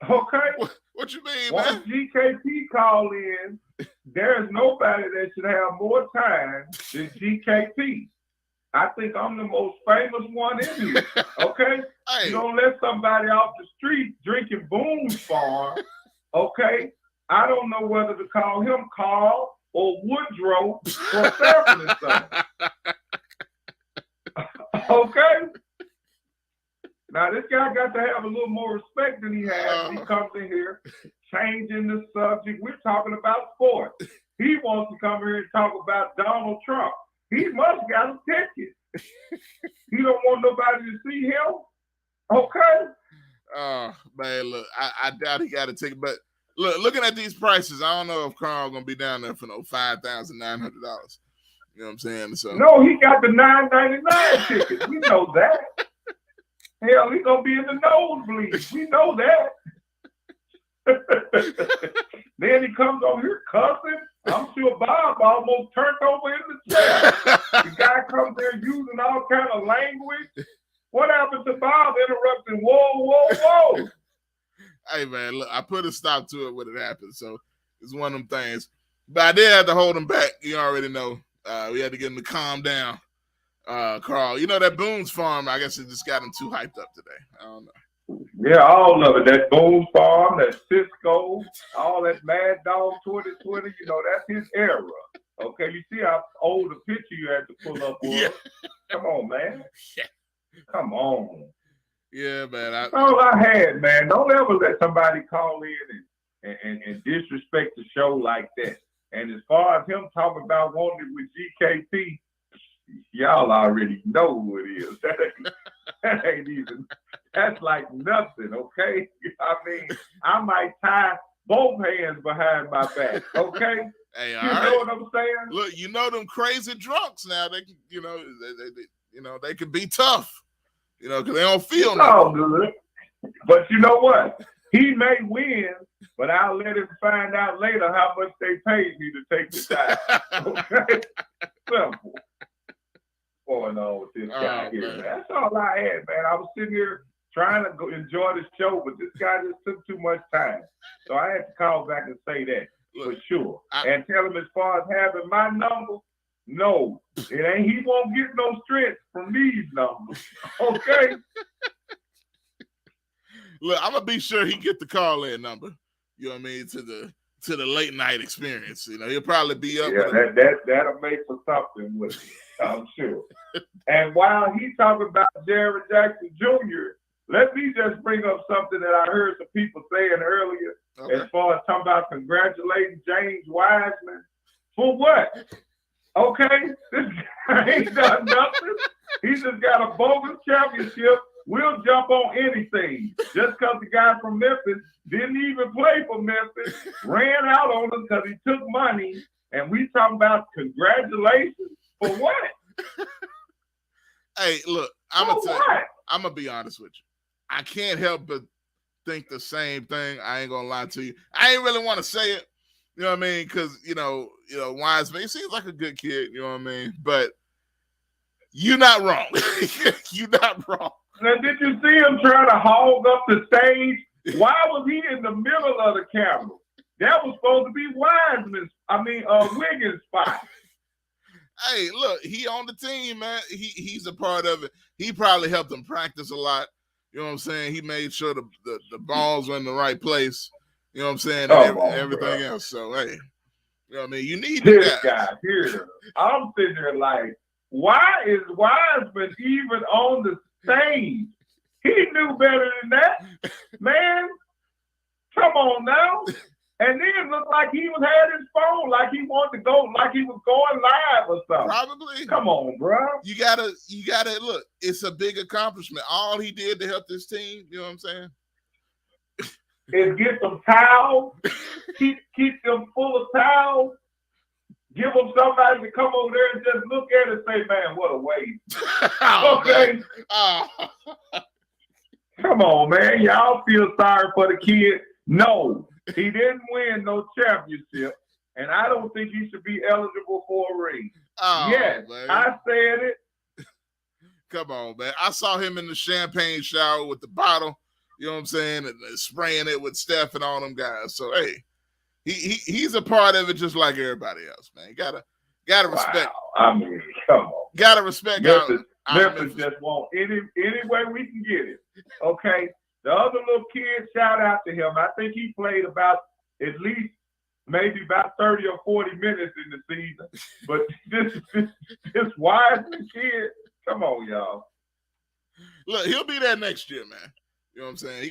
Okay. What you mean, Once man? GKP call in, there is nobody that should have more time than GKP. I think I'm the most famous one in here. Okay. Hey. You don't let somebody off the street drinking Boone's Farm. Okay. I don't know whether to call him Carl or Woodrow or Stephen or something. Okay? Now, this guy got to have a little more respect than he has. He comes in here changing the subject. We're talking about sports. He wants to come here and talk about Donald Trump. He must got a ticket. He don't want nobody to see him. Okay? Oh, man, look, I doubt he got a ticket, but looking at these prices, I don't know if Carl gonna be down there for no $5,900. You know what I'm saying? So no, he got the $9.99 ticket. We know that. Hell, he gonna be in the nosebleed. We know that. Then he comes over here cussing. I'm sure Bob almost turned over in the chair. The guy comes there using all kind of language. What happened to Bob interrupting? Whoa. Hey, man, look, I put a stop to it when it happened. So it's one of them things. But I did have to hold him back. You already know. We had to get him to calm down. Carl, you know that Boone's Farm, I guess it just got him too hyped up today. I don't know. Yeah, all of it. That Boone's Farm, that Cisco, all that Mad Dog 2020, you know, that's his era. Okay, you see how old the picture you had to pull up was? Yeah. Come on, man. Yeah. Come on. Yeah, man. That's all I had, man. Don't ever let somebody call in and disrespect the show like that. And as far as him talking about wanting it with GKP, y'all already know who it is. That ain't even, that's like nothing, okay? I mean, I might tie both hands behind my back, okay? Hey, all You right. know what I'm saying? Look, you know them crazy drunks now. They, they can be tough. Because they don't feel It's all nothing. good. But you know what? He may win, but I'll let him find out later how much they paid me to take the time. Okay? Simple. Going on with this guy here, man. That's all I had, man. I was sitting here trying to go enjoy the show, but this guy just took too much time. So I had to call back and say that for sure. And tell him as far as having my number, no. It ain't, he won't get no strength from these numbers. Okay? Look, I'm gonna be sure he get the call-in number. You know what I mean, to the late night experience. He'll probably be up. Yeah, that'll make for something with it, I'm sure. And while he's talking about Jaren Jackson Jr., let me just bring up something that I heard some people saying earlier, as far as talking about congratulating James Wiseman. For what? Okay, this guy ain't done nothing. He just got a bogus championship. We'll jump on anything. Just because the guy from Memphis didn't even play for Memphis, ran out on us because he took money, and we talking about congratulations for what? Hey, look, I'm gonna be honest with you. I can't help but think the same thing. I ain't gonna lie to you. I ain't really want to say it. You know what I mean? Because Wiseman, he seems like a good kid. You know what I mean? But you're not wrong. You're not wrong. Now, did you see him trying to hog up the stage? Why was he in the middle of the camera? That was supposed to be Wiggins' spot. Hey, look, he on the team, man. He's a part of it. He probably helped him practice a lot. You know what I'm saying? He made sure the balls were in the right place. You know what I'm saying? And everything else. So, hey, you know what I mean? You need this guy here. I'm sitting there like, why is Wiseman even on the stage? He knew better than that, man. Come on now. And then it looked like he had his phone, like he wanted to go, like he was going live or something. Probably. Come on, bro. You gotta look. It's a big accomplishment. All he did to help this team, you know what I'm saying? Is get some towels, keep them full of towels, give them somebody to come over there and just look at it and say, man, what a waste. Okay? Come on, man. Y'all feel sorry for the kid. No, he didn't win no championship, and I don't think he should be eligible for a ring. Yes, man. I said it. Come on, man. I saw him in the champagne shower with the bottle, you know what I'm saying, and spraying it with Steph and all them guys. So, hey, he's a part of it just like everybody else, man. Gotta respect. I mean, come on. Gotta respect. Memphis just want any way we can get it. Okay. The other little kid, shout out to him. I think he played about at least maybe about 30 or 40 minutes in the season. But this Wiseman kid, come on, y'all. Look, he'll be there next year, man. You know what I'm saying?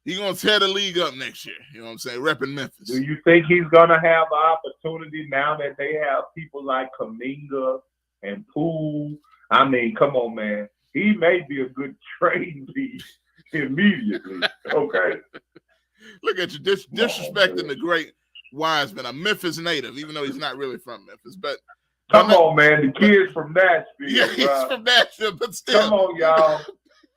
He gonna tear the league up next year. You know what I'm saying? Repping Memphis. Do you think he's gonna have an opportunity now that they have people like Kuminga and Poole? I mean, come on, man. He may be a good trade piece immediately. Okay. Look at you disrespecting the great Wiseman, a Memphis native, even though he's not really from Memphis. But come on, man. The kid's from Nashville. Yeah, he's from Nashville, but still. Come on, y'all.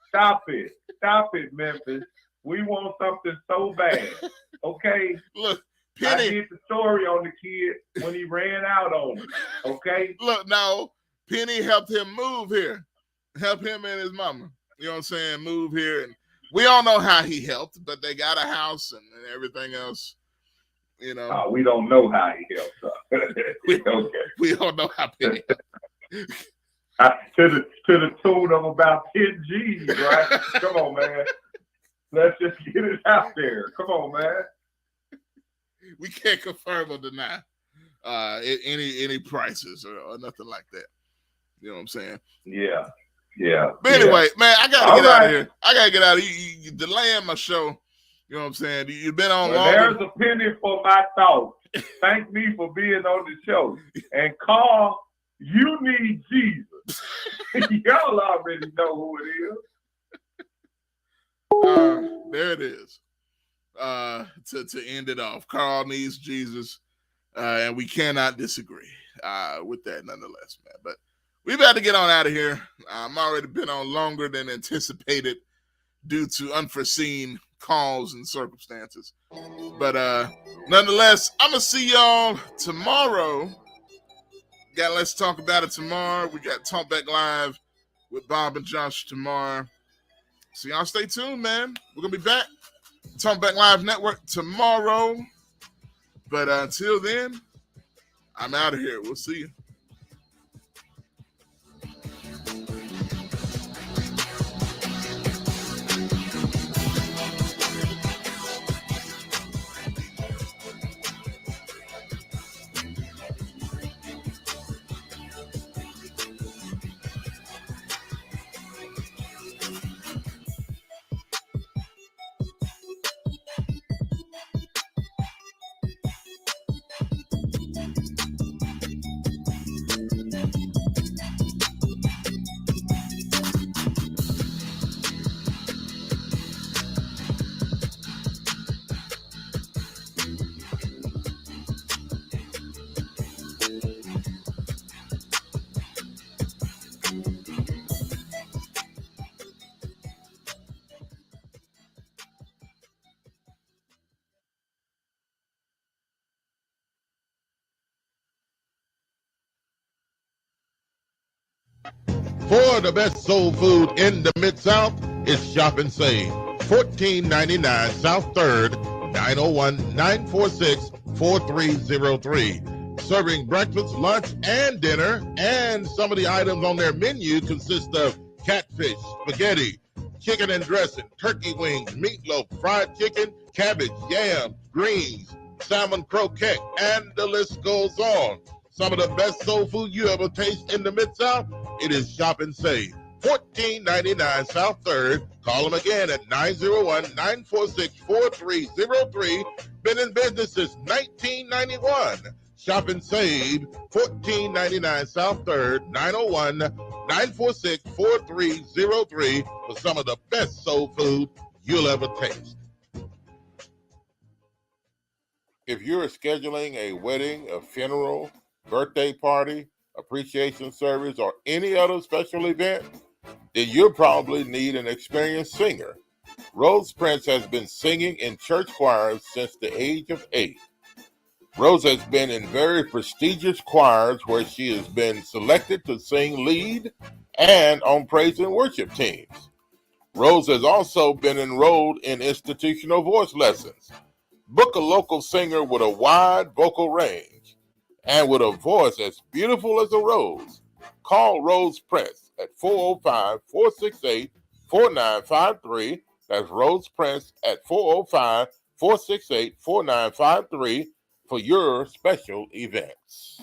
Stop it. Stop it, Memphis. We want something so bad. Okay? Look, Penny. I did the story on the kid when he ran out on him. Okay? Look, now, Penny helped him move here. Help him and his mama. You know what I'm saying? Move here. And we all know how he helped, but they got a house and everything else. You know. We don't know how he helped. We don't know how Penny to the tune of about 10 G's, right? Come on, man. Let's just get it out there. Come on, man. We can't confirm or deny any prices or nothing like that. You know what I'm saying? Yeah. Yeah. But anyway, man, I gotta get out of here. I gotta get out of here. You delaying my show. You know what I'm saying? You've been on long. There's a penny for my thoughts. Thank me for being on the show. And Carl, you need Jesus. Y'all already know who it is. There it is. To end it off, Carl needs Jesus. And we cannot disagree with that nonetheless, man. But we've got to get on out of here. I'm already been on longer than anticipated due to unforeseen calls and circumstances. But nonetheless, I'm going to see y'all tomorrow. Let's talk about it tomorrow. We got Talk Back Live with Bob and Josh tomorrow. So y'all stay tuned, man. We're going to be back. Talk Back Live Network tomorrow. But until then, I'm out of here. We'll see you. For the best soul food in the Mid-South, it's Shop and Save. $14.99 South 3rd, 901-946-4303. Serving breakfast, lunch, and dinner. And some of the items on their menu consist of catfish, spaghetti, chicken and dressing, turkey wings, meatloaf, fried chicken, cabbage, yams, greens, salmon croquette, and the list goes on. Some of the best soul food you ever taste in the Mid-South, it is Shop and Save. $14.99 South 3rd. Call them again at 901-946-4303. Been in business since 1991. Shop and Save, $14.99 South 3rd, 901-946-4303 for some of the best soul food you'll ever taste. If you're scheduling a wedding, a funeral, birthday party, appreciation service, or any other special event, then you'll probably need an experienced singer. Rose Prince has been singing in church choirs since the age of 8. Rose has been in very prestigious choirs where she has been selected to sing lead and on praise and worship teams. Rose has also been enrolled in institutional voice lessons. Book a local singer with a wide vocal range and with a voice as beautiful as a rose. Call Rose Prince at 405-468-4953. That's Rose Prince at 405-468-4953 for your special events.